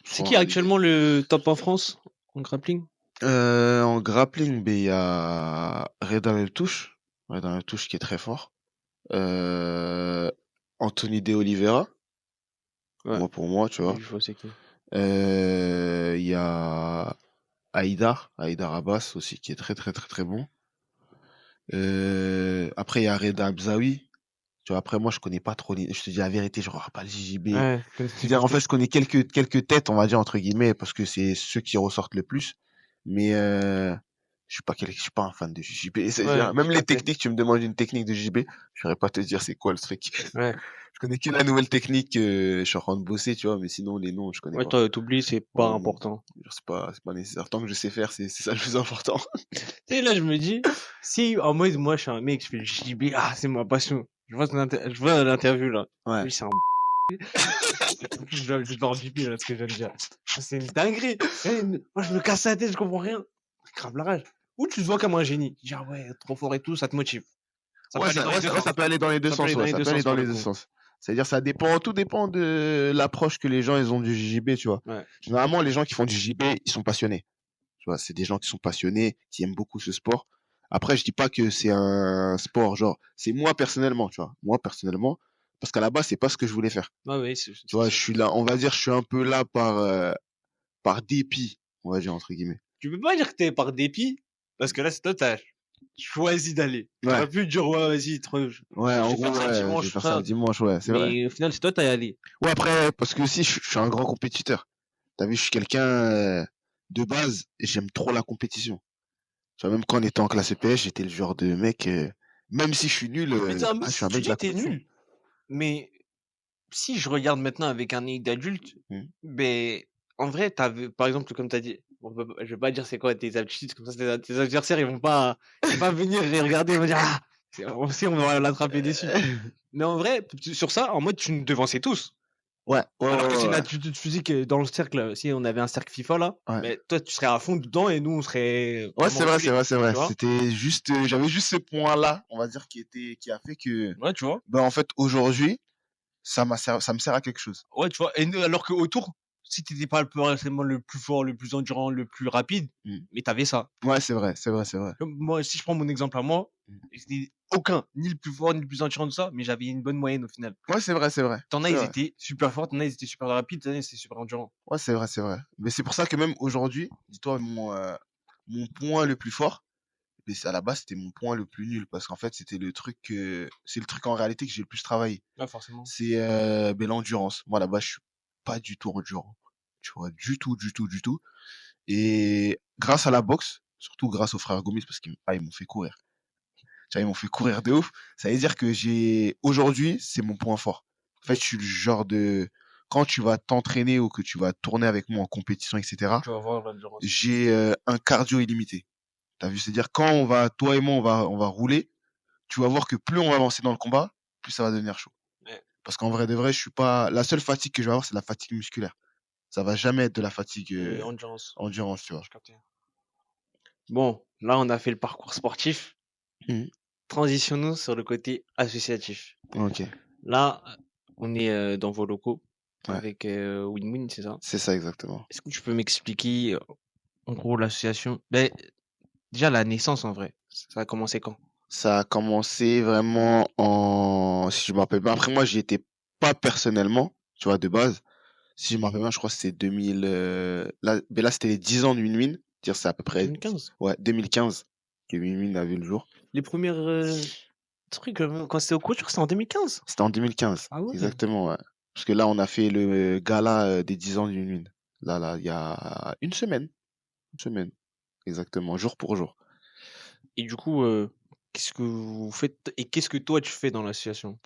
C'est qui actuellement le top en France en grappling? En grappling, il y a Reda El Touche qui est très fort. Anthony De Oliveira, Ouais, pour moi, tu vois. je vois c'est qui. Il y a Haïdar Abbas aussi, qui est très très très très bon. Après, il y a Reda Abzaoui. Tu vois, après, moi, je connais pas trop je te dis la vérité, je regarde pas le JJB. Ouais, C'est-à-dire, en fait, je connais quelques têtes, on va dire, entre guillemets, parce que c'est ceux qui ressortent le plus. Mais, je suis pas un fan de JJB. C'est-à-dire, ouais, même j'ai les capté. techniques, tu me demandes une technique de JJB, je saurais pas te dire c'est quoi le truc. Ouais. Je connais que la nouvelle technique, je suis en train de bosser, tu vois, mais sinon, les noms, je connais Ouais, pas. toi, t'oublies, c'est pas Ouais, non. important. C'est pas nécessaire. Tant que je sais faire, c'est ça le plus important. Tu sais, là, je me dis, si en mode, moi, je suis un mec, je fais le JB, ah, c'est ma passion. Je vois l'interview, là. Ouais. Oui, c'est un je vais en biper, là, ce que je viens de dire. C'est une dinguerie. Moi, je me casse la tête, je comprends rien. Grave la rage. Ou tu te vois comme un génie. Tu dis, ah ouais, trop fort et tout, ça te motive. Ça peut Ouais, aller dans les deux sens. ça peut aller dans les deux Ça peut sens, aller dans ouais, les ça deux peut aller sens dans pour les le deux coup. sens. C'est-à-dire, tout dépend de l'approche que les gens, ils ont du JJB, tu vois. Ouais. Généralement, les gens qui font du JJB, ils sont passionnés. Tu vois, c'est des gens qui sont passionnés, qui aiment beaucoup ce sport. Après, je dis pas que c'est un sport, genre, c'est moi personnellement, tu vois. Moi personnellement, parce qu'à la base, c'est pas ce que je voulais faire. Ouais, ouais, Tu vois, je suis là, on va dire, je suis un peu là par dépit, on va dire, entre guillemets. tu peux pas dire que t'es par dépit, parce que là, c'est toi, t'as choisi d'aller. Ouais. T'aurais pu dire, ouais, vas-y, Ouais, en je vais gros, faire ça ouais, je vais dimanche, faire tout ça ça. le dimanche, ouais, c'est vrai. Mais au final, c'est toi, t'as y allé. Ouais, après, parce que aussi, je suis un grand compétiteur. T'as vu, je suis quelqu'un de base, et j'aime trop la compétition. Tu vois, même quand on était en classe EPS, j'étais le genre de mec, même si je suis nul, Mais je suis un tu mec de dis la que t'es compétition. nul. Mais si je regarde maintenant avec un œil d'adulte, Mhm. ben, en vrai, par exemple, comme t'as dit, je vais pas dire c'est quoi tes aptitudes, comme ça, tes adversaires, ils vont pas venir les regarder, ils vont dire, ah, on va l'attraper dessus. Mais en vrai, sur ça, en mode, tu nous devançais tous. Ouais, ouais, Alors que ouais, c'est une ouais, attitude physique dans le cercle, si on avait un cercle FIFA là, ouais. ben, toi, tu serais à fond dedans et nous, on serait Ouais, vraiment c'est vrai, c'est reculés. vrai, c'est vrai. Tu vois? C'était juste, j'avais juste ce point-là, on va dire, qui a fait que, Ouais, tu vois? ben, en fait, aujourd'hui, ça me sert à quelque chose. Ouais, tu vois? Et alors qu'autour, si t'étais pas forcément le plus fort, le plus endurant, le plus rapide, Mhm. mais t'avais ça. Ouais, c'est vrai, c'est vrai, c'est vrai. Comme moi, si je prends mon exemple à moi, Mhm. j'étais aucun, ni le plus fort, ni le plus endurant de ça, mais j'avais une bonne moyenne au final. Ouais, c'est vrai, c'est vrai. T'en as, C'est ils vrai. étaient super forts, t'en as, ils étaient super rapides, t'en as, ils étaient super endurants. Ouais, c'est vrai, c'est vrai. Mais c'est pour ça que même aujourd'hui, dis-toi, mon point le plus fort, mais à la base, c'était mon point le plus nul, parce qu'en fait, c'est le truc en réalité que j'ai le plus travaillé. Ouais, forcément. C'est ben, l'endurance. Moi, là-bas, je suis pas du tout endurant. Tu vois, du tout, du tout, du tout. Et grâce à la boxe, surtout grâce aux frères Gomis, parce ils m'ont fait courir. Tu vois, ils m'ont fait courir de ouf. Ça veut dire que aujourd'hui, c'est mon point fort. En fait, je suis le genre de, quand tu vas t'entraîner ou que tu vas tourner avec moi en compétition, etc., Tu vas voir l'endurance. j'ai un cardio illimité. T'as vu? C'est-à-dire, toi et moi, on va rouler, tu vas voir que plus on va avancer dans le combat, plus ça va devenir chaud. Ouais. Parce qu'en vrai de vrai, je suis pas, la seule fatigue que je vais avoir, c'est la fatigue musculaire. Ça va jamais être de la fatigue Endurance. endurance, tu vois. Je captais. Bon, là, on a fait le parcours sportif. Mhm. Transitionnons sur le côté associatif. Ok, Là, on est dans vos locaux ouais, avec Win-Win, c'est ça? c'est ça exactement. Est-ce que tu peux m'expliquer, en gros, l'association? Ben, déjà, la naissance, en vrai, ça a commencé quand? Ça a commencé vraiment si je me rappelle bien. Après, moi, j'y étais pas personnellement, tu vois, de base. Si je me rappelle bien, je crois que c'est 2000, là, c'était les 10 ans de Win-Win. Dire, c'est à peu près, 2015? ouais, 2015 que Win-Win a vu le jour. Les premières trucs, quand c'était au coach, c'était en 2015? C'était en 2015. Ah ouais? Exactement, ouais. Parce que là, on a fait le gala des 10 ans de Win-Win. Là, il y a une semaine. Une semaine. Exactement, jour pour jour. Et du coup, qu'est-ce que vous faites et qu'est-ce que toi tu fais dans l'association?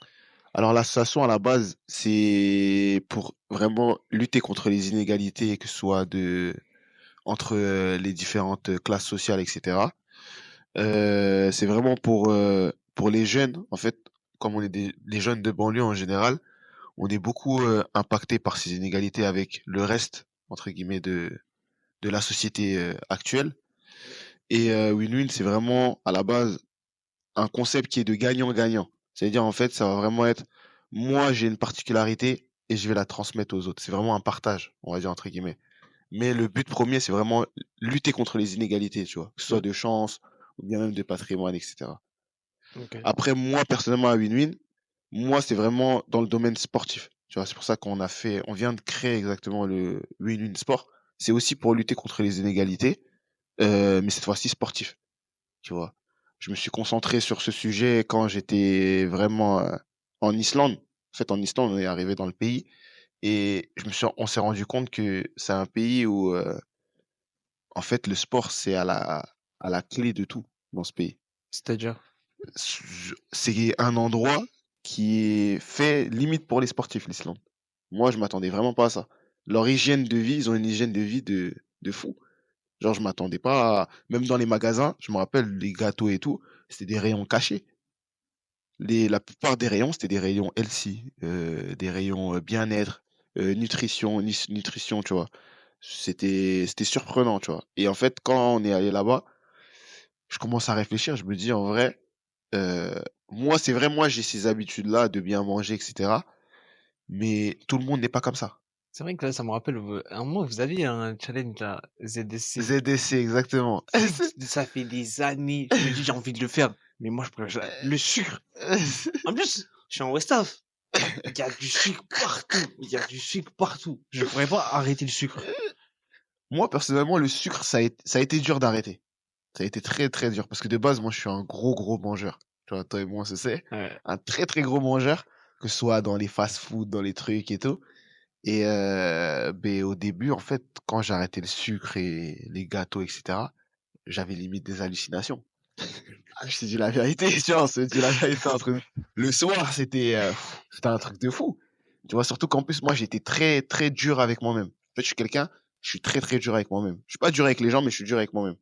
Alors l'association à la base, c'est pour vraiment lutter contre les inégalités, que ce soit entre les différentes classes sociales, etc. C'est vraiment pour les jeunes, en fait, comme on est les jeunes de banlieue en général, on est beaucoup impacté par ces inégalités avec le reste, entre guillemets, de la société actuelle. Et win-win, c'est vraiment à la base un concept qui est de gagnant-gagnant. C'est-à-dire, en fait, ça va vraiment être moi, j'ai une particularité et je vais la transmettre aux autres. C'est vraiment un partage, on va dire, entre guillemets. Mais le but premier, c'est vraiment lutter contre les inégalités, tu vois, que ce soit Mm. de chance ou bien même de patrimoine, etc. Ok. Après, moi, personnellement, à Win-Win, moi, c'est vraiment dans le domaine sportif. Tu vois, c'est pour ça on vient de créer exactement le Win-Win Sport. C'est aussi pour lutter contre les inégalités, mais cette fois-ci sportif, tu vois. Je me suis concentré sur ce sujet quand j'étais vraiment en Islande. En fait, en Islande, on est arrivé dans le pays et on s'est rendu compte que c'est un pays où, en fait, le sport, c'est à la clé de tout dans ce pays. C'est-à-dire? C'est un endroit qui est fait limite pour les sportifs, l'Islande. Moi, je m'attendais vraiment pas à ça. Leur hygiène de vie, ils ont une hygiène de vie de fou. Genre, je m'attendais pas même dans les magasins, je me rappelle, les gâteaux et tout, c'était des rayons cachés. La plupart des rayons, c'était des rayons healthy, des rayons bien-être, nutrition, tu vois. C'était surprenant, tu vois. Et en fait, quand on est allé là-bas, je commence à réfléchir, je me dis en vrai, moi, c'est vrai, moi, j'ai ces habitudes-là de bien manger, etc. Mais tout le monde n'est pas comme ça. C'est vrai que là, ça me rappelle, à un moment, vous aviez un challenge là, ZDC. ZDC, exactement. Tu sais que ça fait des années, je me dis, j'ai envie de le faire. Mais moi, je préfère le sucre. En plus, je suis en West Af. Il y a du sucre partout. Il y a du sucre partout. Je pourrais pas arrêter le sucre. Moi, personnellement, le sucre, ça a été dur d'arrêter. Ça a été très, très dur. Parce que de base, moi, je suis un gros mangeur. Tu vois, toi et moi, c'est Ouais. un très, très gros mangeur, que ce soit dans les fast-food, dans les trucs et tout. Et ben, au début, en fait, quand j'ai arrêté le sucre et les gâteaux, etc., j'avais limite des hallucinations. Ah, je te dis la vérité, tu vois, on se dit la vérité entre nous. Le soir, c'était un truc de fou. Tu vois, surtout qu'en plus, moi, j'étais très, très dur avec moi-même. En fait, je suis très, très dur avec moi-même. Je suis pas dur avec les gens, mais je suis dur avec moi-même.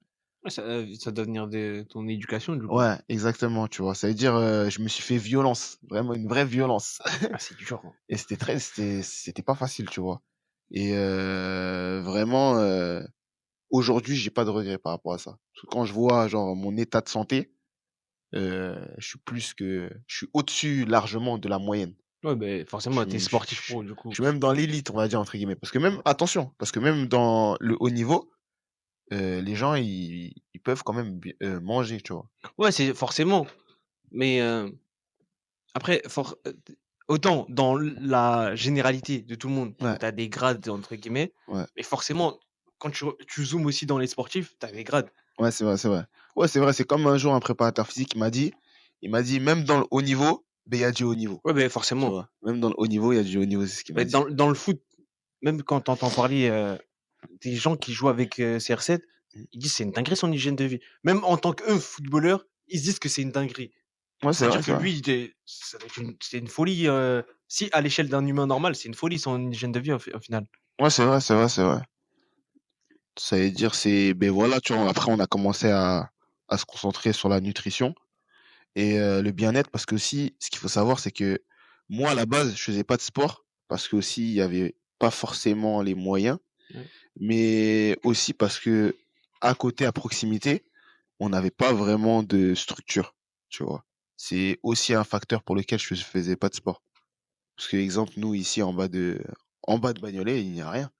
Ouais, ça doit venir de ton éducation, du coup. Ouais, exactement, tu vois. Ça veut dire, je me suis fait violence, vraiment une vraie violence. Ah, c'est dur, hein. Et c'était pas facile, tu vois. Et vraiment, aujourd'hui, j'ai pas de regrets par rapport à ça. Parce que quand je vois, genre, mon état de santé, je suis au-dessus largement de la moyenne. Ouais, ben, Je forcément, t'es suis, sportif pro, du je coup. suis même dans l'élite, on va dire, entre guillemets. Parce que même, attention, parce que même dans le haut niveau, les gens, ils peuvent quand même manger, tu vois. Ouais, c'est forcément. Mais après, autant dans la généralité de tout le monde, Ouais, tu as des grades, entre guillemets, ouais, mais forcément, quand tu zoomes aussi dans les sportifs, tu as des grades. ouais, c'est vrai, c'est vrai. Ouais, c'est vrai, c'est comme un jour un préparateur physique qui il m'a dit, même dans le haut niveau, ben, il y a du haut niveau. Ouais, ben, Tu forcément. vois. Même dans le haut niveau, il y a du haut niveau, c'est ce qu'il m'a Mais dit. dans le foot, même quand tu entends parler des gens qui jouent avec CR7, Mm. ils disent c'est une dinguerie son hygiène de vie. Même en tant qu'eux, footballeurs, ils se disent que c'est une dinguerie. Ouais, c'est vrai, C'est-à-dire que c'est vrai. lui, c'est une folie. Si à l'échelle d'un humain normal, c'est une folie son hygiène de vie au final. Ouais, c'est vrai, c'est vrai, c'est vrai. Ça veut dire, ben voilà, tu vois, après, on a commencé à se concentrer sur la nutrition et le bien-être parce que aussi, ce qu'il faut savoir, c'est que moi, à la base, je faisais pas de sport parce que aussi, il y avait pas forcément les moyens, Ouais. mais aussi parce que à côté, à proximité, on n'avait pas vraiment de structure, tu vois. C'est aussi un facteur pour lequel je faisais pas de sport. Parce que, exemple, nous, ici, en bas de Bagnolet, il n'y a rien.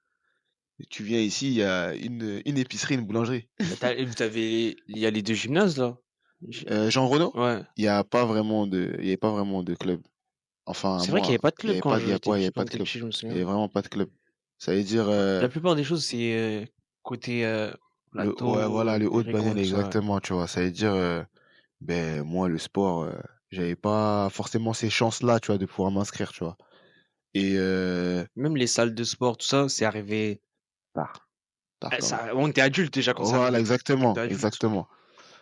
Tu viens ici, il y a une épicerie, une boulangerie. Il y a les deux gymnases là. Jean Renaud, Ouais. il y avait pas vraiment de club. Enfin, C'est vrai qu'il n'y avait pas de il y club avait quand pas, il y a j'étais pas, il y petit, avait quand pas on de était club. petit, je me Il y avait souviens. vraiment pas de club. Ça veut dire, La plupart des choses, c'est côté ouais, voilà, plateau, le haut de Périgord et bagnole, tout ça. Ouais. exactement, tu vois. Ça veut dire, ben, moi, le sport, j'avais pas forcément ces chances-là, tu vois, de pouvoir m'inscrire, tu vois. Et, Même les salles de sport, tout ça, c'est arrivé. tard, tard quand même. On était adulte déjà quand c'est Voilà, arrivé. On était exactement, adulte. exactement.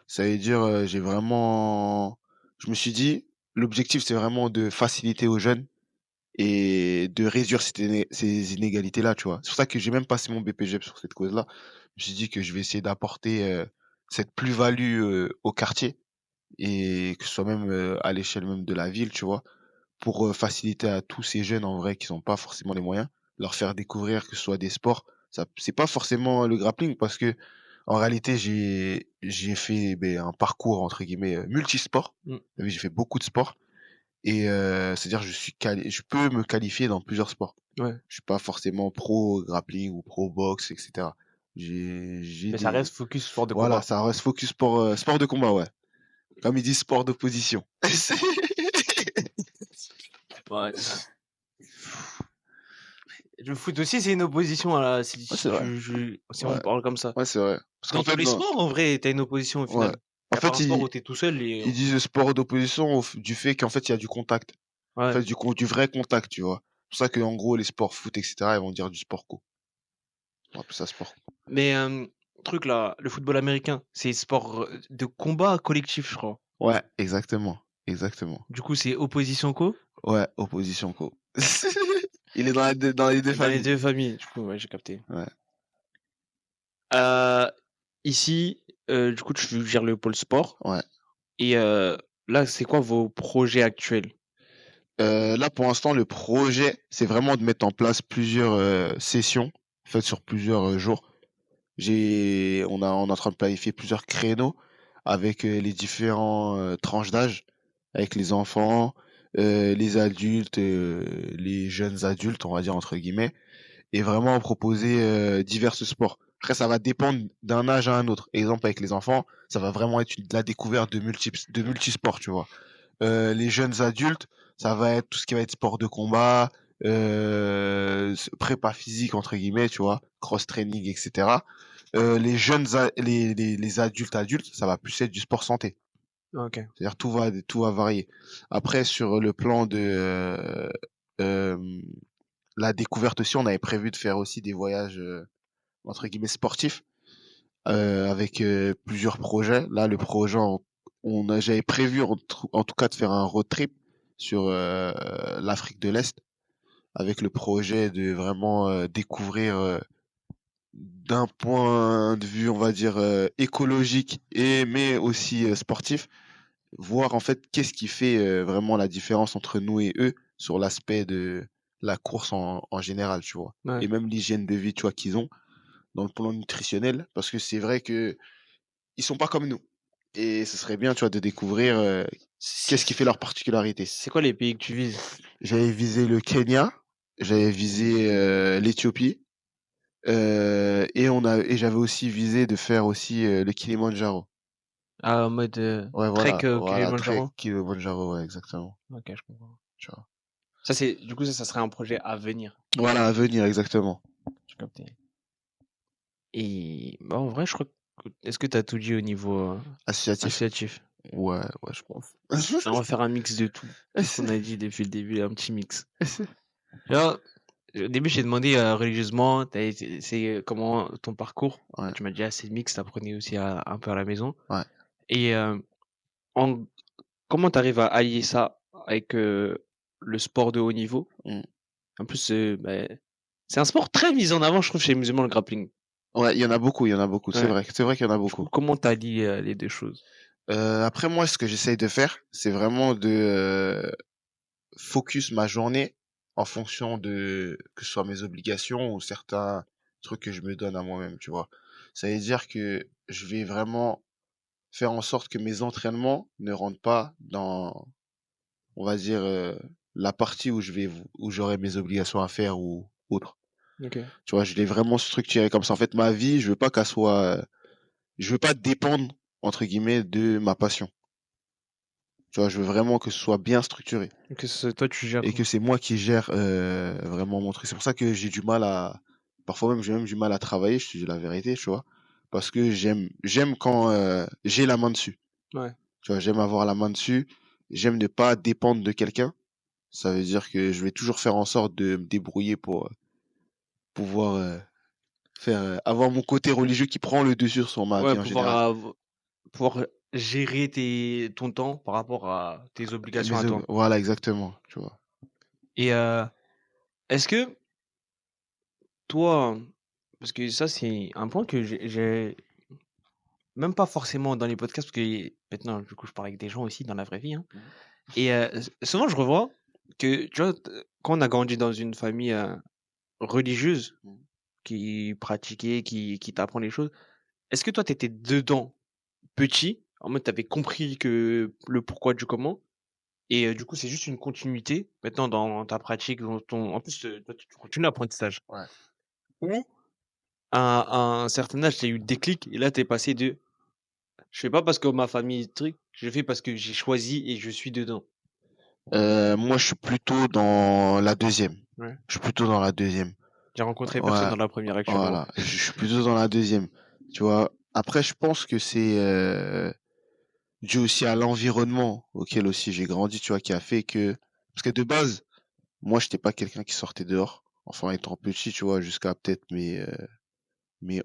Ça veut dire, je me suis dit, l'objectif, c'est vraiment de faciliter aux jeunes et de réduire ces inégalités-là, tu vois. C'est pour ça que j'ai même passé mon BPGEP sur cette cause-là. Je me suis dit que je vais essayer d'apporter cette plus-value au quartier et que ce soit même à l'échelle même de la ville, tu vois, pour faciliter à tous ces jeunes en vrai qui n'ont pas forcément les moyens, leur faire découvrir que ce soit des sports. Ça, c'est pas forcément le grappling parce que En réalité, j'ai fait un parcours entre guillemets multisport. Mm. T'as vu, j'ai fait beaucoup de sports et c'est-à-dire je peux me qualifier dans plusieurs sports. Ouais. Je suis pas forcément pro grappling ou pro boxe, etc. Mais ça reste focus sport de Voilà, combat. ça reste focus sport de combat, ouais. Comme ils disent, sport d'opposition. Ouais. Le foot aussi, c'est une opposition si Ouais, c'est vrai. si Ouais. on parle comme ça. Ouais, c'est vrai. Parce Dans qu'en tous fait, les sports, en vrai, t'as une opposition au ouais. final. En Y a pas fait, un sport où t'es tout seul ils disent sport d'opposition du fait qu'en fait, il y a du contact. En Ouais. fait, du vrai contact, tu vois. C'est pour ça que, en gros, les sports foot, etc., ils vont dire du sport co. On appelle ça sport. Mais truc là, le football américain, c'est sport de combat collectif, je crois. Ouais, exactement. Exactement. Du coup, c'est opposition co. Ouais, opposition co. Il est dans les deux Dans les familles. deux familles. Du coup, ouais, j'ai capté. Ouais. Ici, du coup, tu gères le pôle sport. Ouais. Et là, c'est quoi vos projets actuels? Là, pour l'instant, le projet, c'est vraiment de mettre en place plusieurs sessions, faites sur plusieurs jours. On est en train de planifier plusieurs créneaux avec les différents tranches d'âge, avec les enfants, les adultes, les jeunes adultes, on va dire entre guillemets, et vraiment proposer divers sports. Après, ça va dépendre d'un âge à un autre. Exemple, avec les enfants, ça va vraiment être de la découverte de multisports, tu vois. Les jeunes adultes, ça va être tout ce qui va être sport de combat, prépa physique entre guillemets, tu vois, cross training, etc. Les adultes, ça va plus être du sport santé. Ok. C'est-à-dire tout va varier. Après, sur le plan de la découverte aussi, on avait prévu de faire aussi des voyages entre guillemets sportifs avec plusieurs projets. Là, le projet, j'avais prévu en tout cas de faire un road trip sur l'Afrique de l'Est avec le projet de vraiment découvrir d'un point de vue, on va dire, écologique mais aussi sportif, voir en fait qu'est-ce qui fait vraiment la différence entre nous et eux sur l'aspect de la course en général, tu vois. Ouais. Et même l'hygiène de vie, tu vois, qu'ils ont dans le plan nutritionnel, parce que c'est vrai que ils sont pas comme nous. Et ce serait bien, tu vois, de découvrir qu'est-ce qui fait leur particularité. C'est quoi les pays que tu vises? J'avais visé le Kenya, j'avais visé l'Éthiopie, et j'avais aussi visé de faire aussi le Kilimandjaro. Ah, en mode Ouais, trek voilà, trek Kilimanjaro? Kilimandjaro, ouais, exactement. Ok, je comprends. Tu vois. Ça, du coup, ça serait un projet à venir. Voilà, à venir, exactement. J'ai capté. Et bah, en vrai, je crois est-ce que tu as tout dit au niveau Associatif. associatif? Ouais, je pense. On va faire un mix de tout. Ce qu'on a dit depuis le début, un petit mix. Là, au début, j'ai demandé religieusement, c'est comment ton parcours. Ouais. Tu m'as dit, c'est mix, t'apprenais aussi un peu à la maison. Ouais. Et comment tu arrives à allier ça avec le sport de haut niveau? En plus, c'est un sport très mis en avant, je trouve, chez les musulmans, le grappling. Ouais, il y en a beaucoup. C'est Ouais. vrai qu'il y en a Du beaucoup. coup, comment tu allies les deux choses? Après, moi, ce que j'essaye de faire, c'est vraiment de focus ma journée en fonction de que ce soit mes obligations ou certains trucs que je me donne à moi-même, tu vois. Ça veut dire que je vais vraiment faire en sorte que mes entraînements ne rentrent pas dans, on va dire, la partie où j'aurai mes obligations à faire ou autre. Ok. Tu vois, je l'ai vraiment structuré comme ça. En fait, ma vie, je veux pas qu'elle soit, je veux pas dépendre, entre guillemets, de ma passion. Tu vois, je veux vraiment que ce soit bien structuré. Que toi, tu gères. Et que c'est moi qui gère vraiment mon truc. C'est pour ça que j'ai du mal parfois même j'ai même du mal à travailler, je te dis la vérité, tu vois, parce que j'aime quand j'ai la main dessus. Ouais. Tu vois, j'aime avoir la main dessus, j'aime ne pas dépendre de quelqu'un. Ça veut dire que je vais toujours faire en sorte de me débrouiller pour pouvoir avoir mon côté religieux qui prend le dessus sur ma vie en général. Pouvoir gérer ton temps par rapport à tes obligations à toi. Voilà, exactement, tu vois. Et est-ce que toi, parce que ça c'est un point que j'ai même pas forcément dans les podcasts, parce que maintenant du coup je parle avec des gens aussi dans la vraie vie, hein. Et souvent je revois que tu vois, quand on a grandi dans une famille religieuse qui pratiquait, qui t'apprend les choses, est-ce que toi, t'étais dedans petit, en mode t'avais compris que le pourquoi du comment, et du coup, c'est juste une continuité maintenant dans ta pratique, dans ton. En plus, toi, tu continues l'apprentissage. Ouais. Ou à un certain âge, tu as eu le déclic, et là, t'es passé de je fais pas parce que ma famille truc, je fais parce que j'ai choisi et je suis dedans. Moi, je suis plutôt dans la deuxième. Ouais. Je suis plutôt dans la deuxième. J'ai rencontré personne Ouais, dans la première actuellement. voilà. Je suis plutôt dans la deuxième. Tu vois. Après, je pense que c'est dû aussi à l'environnement auquel aussi j'ai grandi, tu vois, qui a fait que... Parce que de base, moi, j'étais pas quelqu'un qui sortait dehors. Enfin, étant petit, tu vois, jusqu'à peut-être mes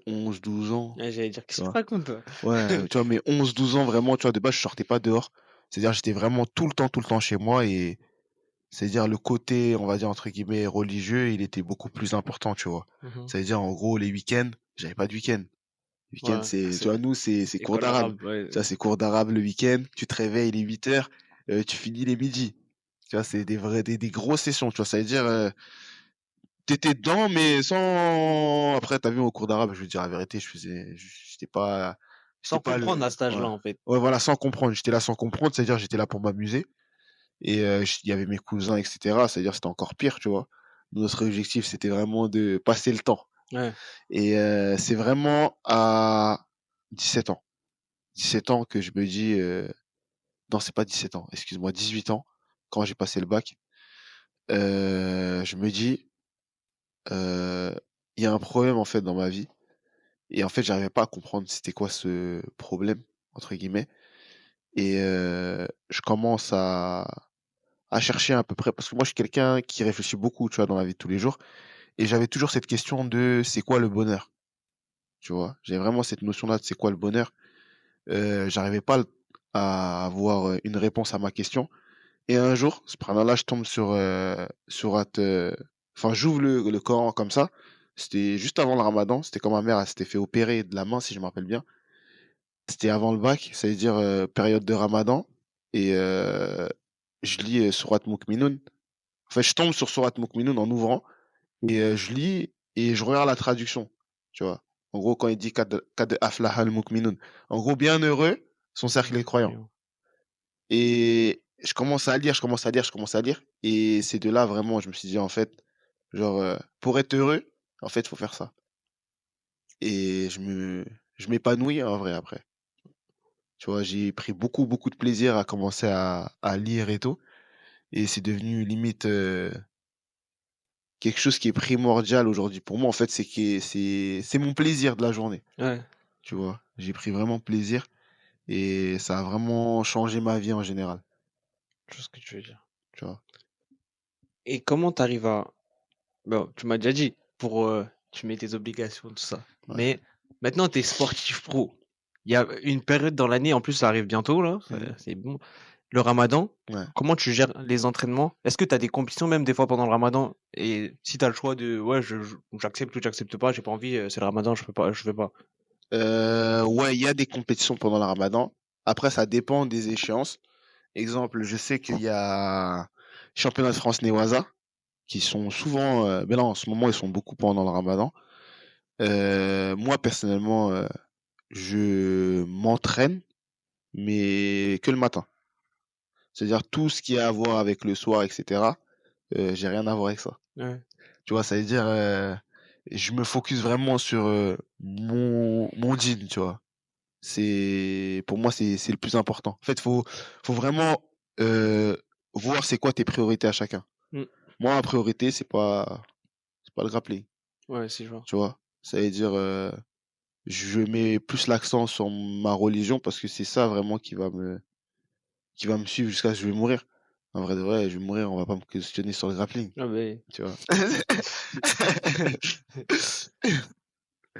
11 12 ans, Ouais, j'allais dire, tu qu'est-ce que tu vois. racontes, toi? Ouais, tu vois, mes 11 12 ans, vraiment, tu vois, de base, je sortais pas dehors. C'est-à-dire, j'étais vraiment tout le temps chez moi et c'est-à-dire le côté, on va dire, entre guillemets, religieux, il était beaucoup plus important, tu vois. Mhm. C'est-à-dire, en gros, les week-ends, j'avais pas de week-end. Week-end, Ouais, c'est, tu c'est vois, nous, c'est cours école d'arabe. arabe, ouais. Tu vois, c'est cours d'arabe le week-end, tu te réveilles les 8 heures, tu finis les midis. Tu vois, c'est des grosses sessions, tu vois. Ça veut dire, t'étais dedans, mais sans. Après, t'as vu, au cours d'arabe, je veux dire la vérité, j'étais Sans pas comprendre à le, cet ouais. âge-là, en fait. Ouais, voilà, sans comprendre. J'étais là sans comprendre, c'est-à-dire, j'étais là pour m'amuser. Et il y avait mes cousins, etc. C'est-à-dire, c'était encore pire, tu vois. Notre objectif, c'était vraiment de passer le temps. Ouais. Et c'est vraiment à 17 ans. 17 ans que je me dis, non, c'est pas 17 ans, excuse-moi, 18 ans, quand j'ai passé le bac, je me dis, euh, il y a un problème en fait dans ma vie. Et en fait, j'arrivais pas à comprendre c'était quoi ce problème, entre guillemets. Et je commence à chercher à peu près, parce que moi, je suis quelqu'un qui réfléchit beaucoup, tu vois, dans la vie de tous les jours. Et j'avais toujours cette question de c'est quoi le bonheur, tu vois. J'ai vraiment cette notion-là de c'est quoi le bonheur. J'arrivais pas à avoir une réponse à ma question. Et un jour, subhanallah, je tombe enfin, j'ouvre le Coran comme ça. C'était juste avant le Ramadan. C'était quand ma mère, elle s'était fait opérer de la main, si je me rappelle bien. C'était avant le bac, ça veut dire période de Ramadan. Et je lis Surat Mukminun. Enfin, je tombe sur Surat Mukminun en ouvrant. Et je lis et je regarde la traduction. Tu vois. En gros, quand il dit Kad aflaha al-mukminun. En gros, bien heureux, son cercle est croyant. Et je commence à lire, je commence à lire, je commence à lire. Et c'est de là vraiment, je me suis dit, en fait, genre, pour être heureux, en fait, il faut faire ça. Et je m'épanouis en vrai après. Tu vois, j'ai pris beaucoup de plaisir à commencer à lire et tout. Et c'est devenu limite quelque chose qui est primordial aujourd'hui. Pour moi, en fait, c'est mon plaisir de la journée. Ouais. Tu vois, j'ai pris vraiment plaisir et ça a vraiment changé ma vie en général. Je vois ce que tu veux dire. Tu vois. Et comment t'arrives à. Bon, tu m'as déjà dit, pour. Tu mets tes obligations, tout ça. Ouais. Mais maintenant, t'es sportif pro. Il y a une période dans l'année, en plus, ça arrive bientôt, là. Mhm. C'est bon. Le ramadan, Ouais. comment tu gères les entraînements? Est-ce que tu as des compétitions même des fois pendant le ramadan? Et si tu as le choix de ouais, j'accepte ou j'accepte pas, j'ai pas envie, c'est le ramadan, je peux pas, je fais pas. Ouais, il y a des compétitions pendant le Ramadan. Après, ça dépend des échéances. Exemple, je sais qu'il y a championnat de France Newaza qui sont souvent, mais là en ce moment ils sont beaucoup pendant le Ramadan. Moi personnellement, je m'entraîne, mais que le matin. C'est-à-dire tout ce qui a à voir avec le soir, etc. J'ai rien à voir avec ça. Ouais. Tu vois, ça veut dire, je me focus vraiment sur mon dîn, tu vois. Pour moi, c'est le plus important. En fait, faut vraiment euh, voir c'est quoi tes priorités à chacun. Mm. Moi, ma priorité, c'est pas le grappling, Ouais, c'est genre. tu vois. Ça veut dire, je mets plus l'accent sur ma religion parce que c'est ça vraiment qui va me suivre jusqu'à ce que je vais mourir. En vrai de vrai, je vais mourir, on va pas me questionner sur le grappling, Ah ben. tu vois.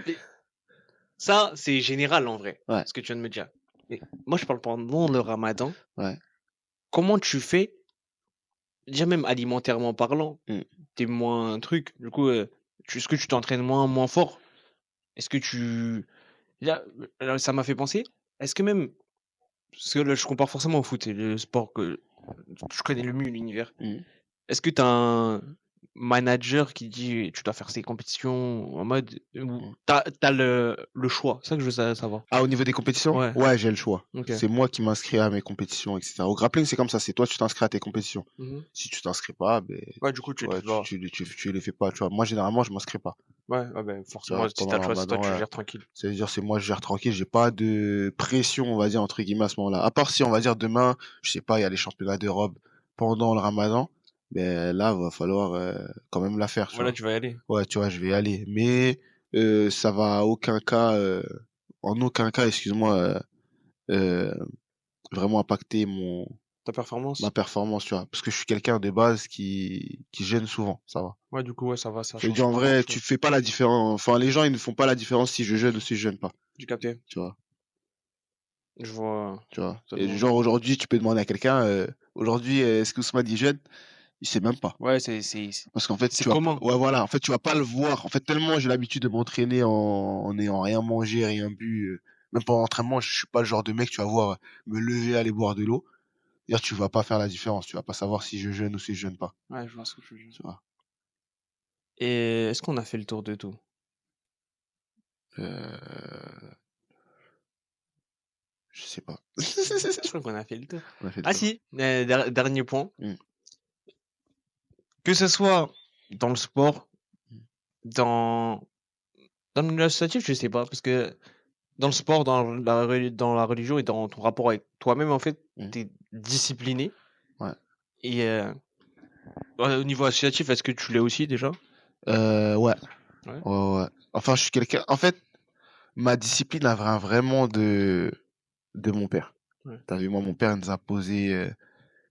Mais ça, c'est général en vrai, Ouais, ce que tu viens de me dire. Mais moi, je parle pendant le ramadan. ouais. Comment tu fais, déjà même alimentairement parlant, Mm. t'es moins un truc. Du coup, est-ce que tu t'entraînes moins fort? Est-ce que tu. Là, ça m'a fait penser. Est-ce que même. Parce que là, je compare forcément au foot, c'est le sport que je connais le mieux, l'univers. Mm. Est-ce que tu as manager qui dit tu dois faire ces compétitions en mode où Mm. t'as le choix. C'est ça que je veux savoir. Ah, au niveau des compétitions? Ouais. Ouais, j'ai le choix. Ok. C'est moi qui m'inscris à mes compétitions, etc. Au grappling, c'est comme ça, c'est toi, tu t'inscris à tes compétitions. Mhm. Si tu t'inscris pas, ben, Ouais, du coup, tu ouais, le fais pas. tu les fais pas, tu vois. Moi, généralement, je m'inscris pas. Ouais, ben, Tu forcément, vois, si pendant t'as le le choix, c'est toi, ramadan, tu ouais. gères tranquille. C'est-à-dire, c'est moi, je gère tranquille, j'ai pas de pression, on va dire, entre guillemets, à ce moment-là. À part si, on va dire, demain, je sais pas, il y a les championnats d'Europe pendant le ramadan, ben, là, va falloir, quand même la faire, tu Voilà, vois. tu vas y aller. Ouais, tu vois, je vais y aller. Mais, ça va en aucun cas, excuse-moi, euh, vraiment impacter Ta performance? ma performance, tu vois. Parce que je suis quelqu'un de base qui gêne souvent, ça va. Ouais, du coup, ouais, ça va, ça Je veux change dire, en pas vrai, grand-chose. tu fais pas la différence. Enfin, les gens, ils ne font pas la différence si je jeûne ou si je jeûne pas, J'ai capté. tu vois. Je vois Tu vois. Et totalement. genre, aujourd'hui, tu peux demander à quelqu'un, aujourd'hui, est-ce que Ousmane, il jeûne? Il sait même pas. Ouais, c'est Parce qu'en fait, c'est tu vas, commun. ouais, voilà, en fait, tu vas pas le voir. En fait, tellement j'ai l'habitude de m'entraîner en n'ayant rien mangé, rien bu, même pendant l'entraînement, je suis pas le genre de mec, tu vas voir, me lever, aller boire de l'eau. Dire, tu vas pas faire la différence. Tu vas pas savoir si je jeûne ou si je jeûne pas. Ouais, je vois ce que tu veux dire. Tu vois. Et est-ce qu'on a fait le tour de tout? Euh, je sais pas. Je crois qu'on a fait le tour. On a fait le Ah tour. si, dernier point. Mm. Que ce soit dans le sport, Mm. dans le milieu associatif, je sais pas, parce que dans le sport, dans la religion et dans ton rapport avec toi-même, en fait, Mm. t'es discipliné. Ouais. Et ouais, au niveau associatif, est-ce que tu l'es aussi déjà? Ouais. Ouais. Ouais. Enfin, je suis quelqu'un. En fait, ma discipline a vraiment de mon père. Ouais. T'as vu, moi, mon père, il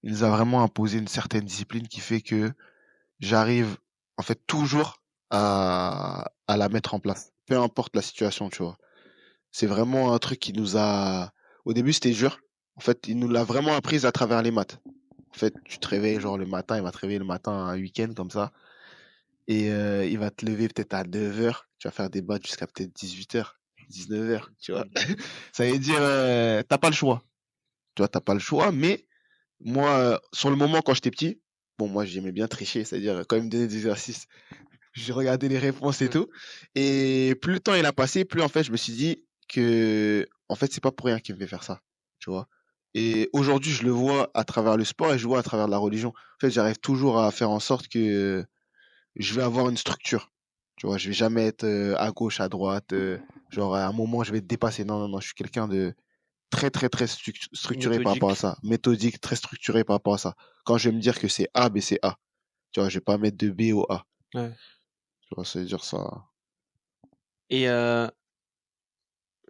nous a vraiment imposé une certaine discipline qui fait que j'arrive, en fait, toujours à la mettre en place. Peu importe la situation, tu vois. C'est vraiment un truc qui nous a, au début, c'était dur. En fait, il nous l'a vraiment apprise à travers les maths. En fait, tu te réveilles, genre, le matin, il va te réveiller le matin, un week-end, comme ça. Et il va te lever peut-être à 9h. Tu vas faire des maths jusqu'à peut-être 18h, 19h, tu vois. Ça veut dire, t'as pas le choix. Tu vois, t'as pas le choix, mais moi, sur le moment, quand j'étais petit, bon, moi, j'aimais bien tricher, c'est-à-dire quand il me donnait des exercices, j'ai regardé les réponses et Mm. tout. Et plus le temps il a passé, plus en fait, je me suis dit que, en fait, c'est pas pour rien qu'il me fait faire ça, tu vois. Et aujourd'hui, je le vois à travers le sport et je vois à travers la religion. En fait, j'arrive toujours à faire en sorte que je vais avoir une structure. Tu vois, je vais jamais être à gauche, à droite. Genre, à un moment, je vais te dépasser. Non, non, non, je suis quelqu'un de très structuré par rapport à Méthodique. ça. Méthodique, très structuré par rapport à ça. Quand je vais me dire que c'est A, ben c'est A. Tu vois, je vais pas mettre de B au A. Ouais. Tu vois, ça veut dire ça. Et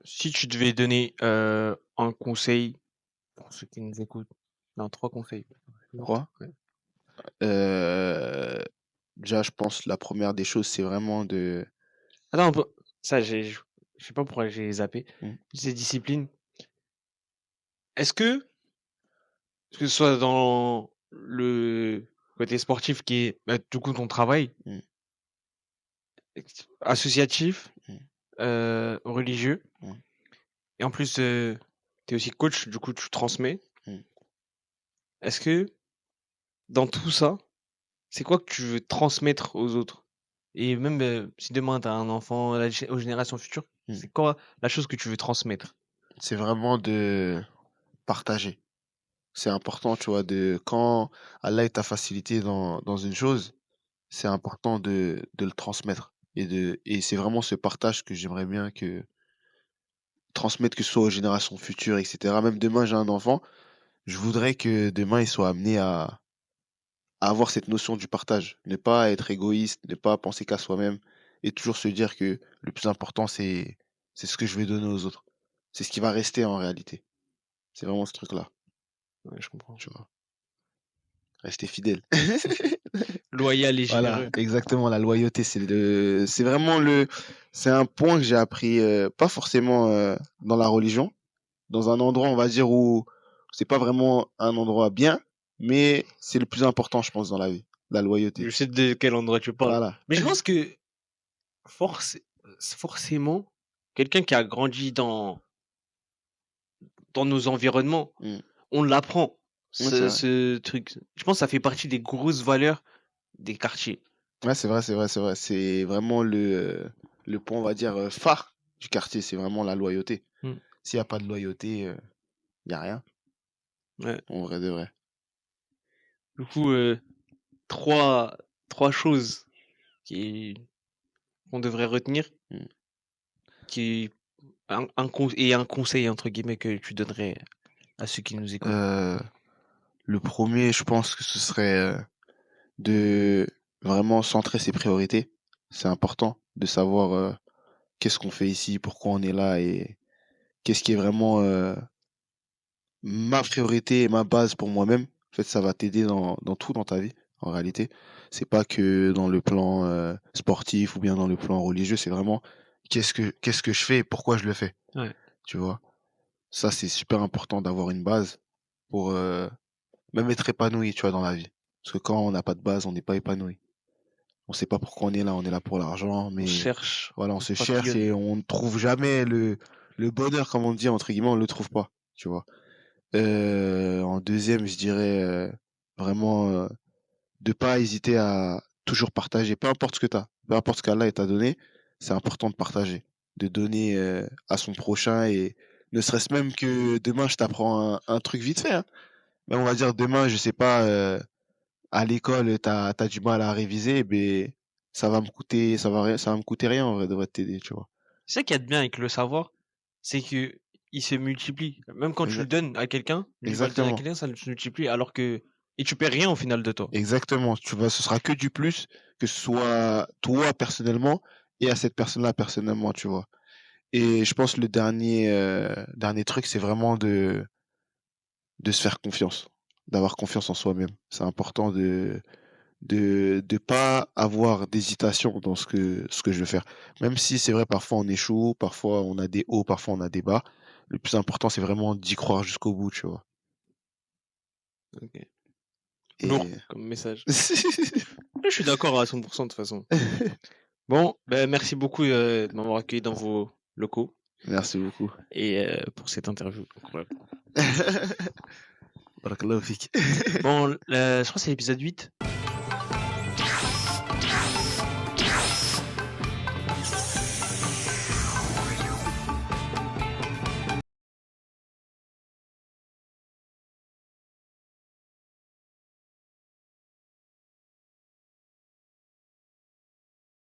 si tu devais donner un conseil pour ceux qui nous écoutent, non, 3 conseils. Quoi? Ouais. Euh, déjà, je pense la première des choses, c'est vraiment de. Attends, ça, je sais pas pourquoi j'ai zappé. Hmm. Ces disciplines. Est-ce que ce soit dans le côté sportif qui est bah, du coup ton travail, Hmm. associatif, Hmm. religieux, Hmm. et en plus tu es aussi coach, du coup tu transmets. Hmm. Est-ce que dans tout ça, c'est quoi que tu veux transmettre aux autres? Et même si demain tu as un enfant aux générations futures, Hmm. c'est quoi la chose que tu veux transmettre? C'est vraiment de partager. C'est important, tu vois, quand Allah t'a facilité dans une chose, c'est important de le transmettre. Et c'est vraiment ce partage que j'aimerais bien transmettre, que ce soit aux générations futures, etc. Même demain, j'ai un enfant, je voudrais que demain, il soit amené à avoir cette notion du partage. Ne pas être égoïste, ne pas penser qu'à soi-même, et toujours se dire que le plus important, c'est ce que je vais donner aux autres. C'est ce qui va rester en réalité. C'est vraiment ce truc-là, Ouais, je comprends. tu vois. Rester fidèle. Loyal et Voilà, généreux. exactement, la loyauté, c'est vraiment c'est un point que j'ai appris, pas forcément dans la religion, dans un endroit, on va dire, où c'est pas vraiment un endroit bien, mais c'est le plus important, je pense, dans la vie, la Je loyauté. sais de quel endroit tu parles. Voilà. Mais je pense que forcément, quelqu'un qui a grandi dans nos environnements, Mm. on l'apprend, Oui, c'est vrai. ce truc. Je pense que ça fait partie des grosses valeurs des quartiers. Ouais, c'est vrai, c'est vrai, c'est vrai. C'est vraiment le point, on va dire, phare du quartier. C'est vraiment la loyauté. Mm. S'il n'y a pas de loyauté, il n'y a rien, Ouais. en vrai de vrai. Du coup, trois choses qui qu'on devrait retenir, Mm. qui un conseil entre guillemets que tu donnerais à ceux qui nous écoutent. Le premier, je pense que ce serait de vraiment centrer ses priorités. C'est important de savoir qu'est-ce qu'on fait ici, pourquoi on est là et qu'est-ce qui est vraiment ma priorité et ma base pour moi-même. En fait, ça va t'aider dans tout dans ta vie, en réalité. C'est pas que dans le plan sportif ou bien dans le plan religieux, c'est vraiment qu'est-ce que je fais et pourquoi je le fais, Ouais. tu vois. Ça, c'est super important d'avoir une base pour même être épanoui, tu vois, dans la vie. Parce que quand on n'a pas de base, on n'est pas épanoui. On sait pas pourquoi on est là pour l'argent, On mais cherche, voilà, on on se cherche papillonne. et on ne trouve jamais le bonheur, comme on dit, entre guillemets, on le trouve pas, tu vois. En deuxième, je dirais vraiment de pas hésiter à toujours partager, peu importe ce que tu as, peu importe ce qu'Allah t'a donné, c'est important de partager, de donner à son prochain et ne serait-ce même que demain, je t'apprends un truc vite fait, hein. Mais on va dire demain, je sais pas, à l'école, t'as du mal à réviser, ben ça va me coûter, ça va me coûter rien en vrai, devrait t'aider, tu vois. C'est ça qu'il y a de bien avec le savoir, c'est que il se multiplie. Même quand tu le Exa- donnes à quelqu'un, lui va le donner à Exactement, quelqu'un, ça se multiplie alors que et tu perds rien au final de toi. exactement. Tu vois, ce sera que du plus, que ce soit toi personnellement et à cette personne-là personnellement, tu vois. Et je pense le dernier truc, c'est vraiment de se faire confiance, d'avoir confiance en soi-même. C'est important de pas avoir d'hésitation dans ce que je veux faire. Même si c'est vrai, parfois on échoue, parfois on a des hauts, parfois on a des bas. Le plus important, c'est vraiment d'y croire jusqu'au bout, tu vois. Ok. Lourd Et comme message. Je suis d'accord à 100% de toute façon. Bon, ben merci beaucoup de m'avoir accueilli dans vos locaux merci beaucoup. et pour cette interview incroyable. Barakallahu fik. Bon, je crois que c'est l'épisode 8.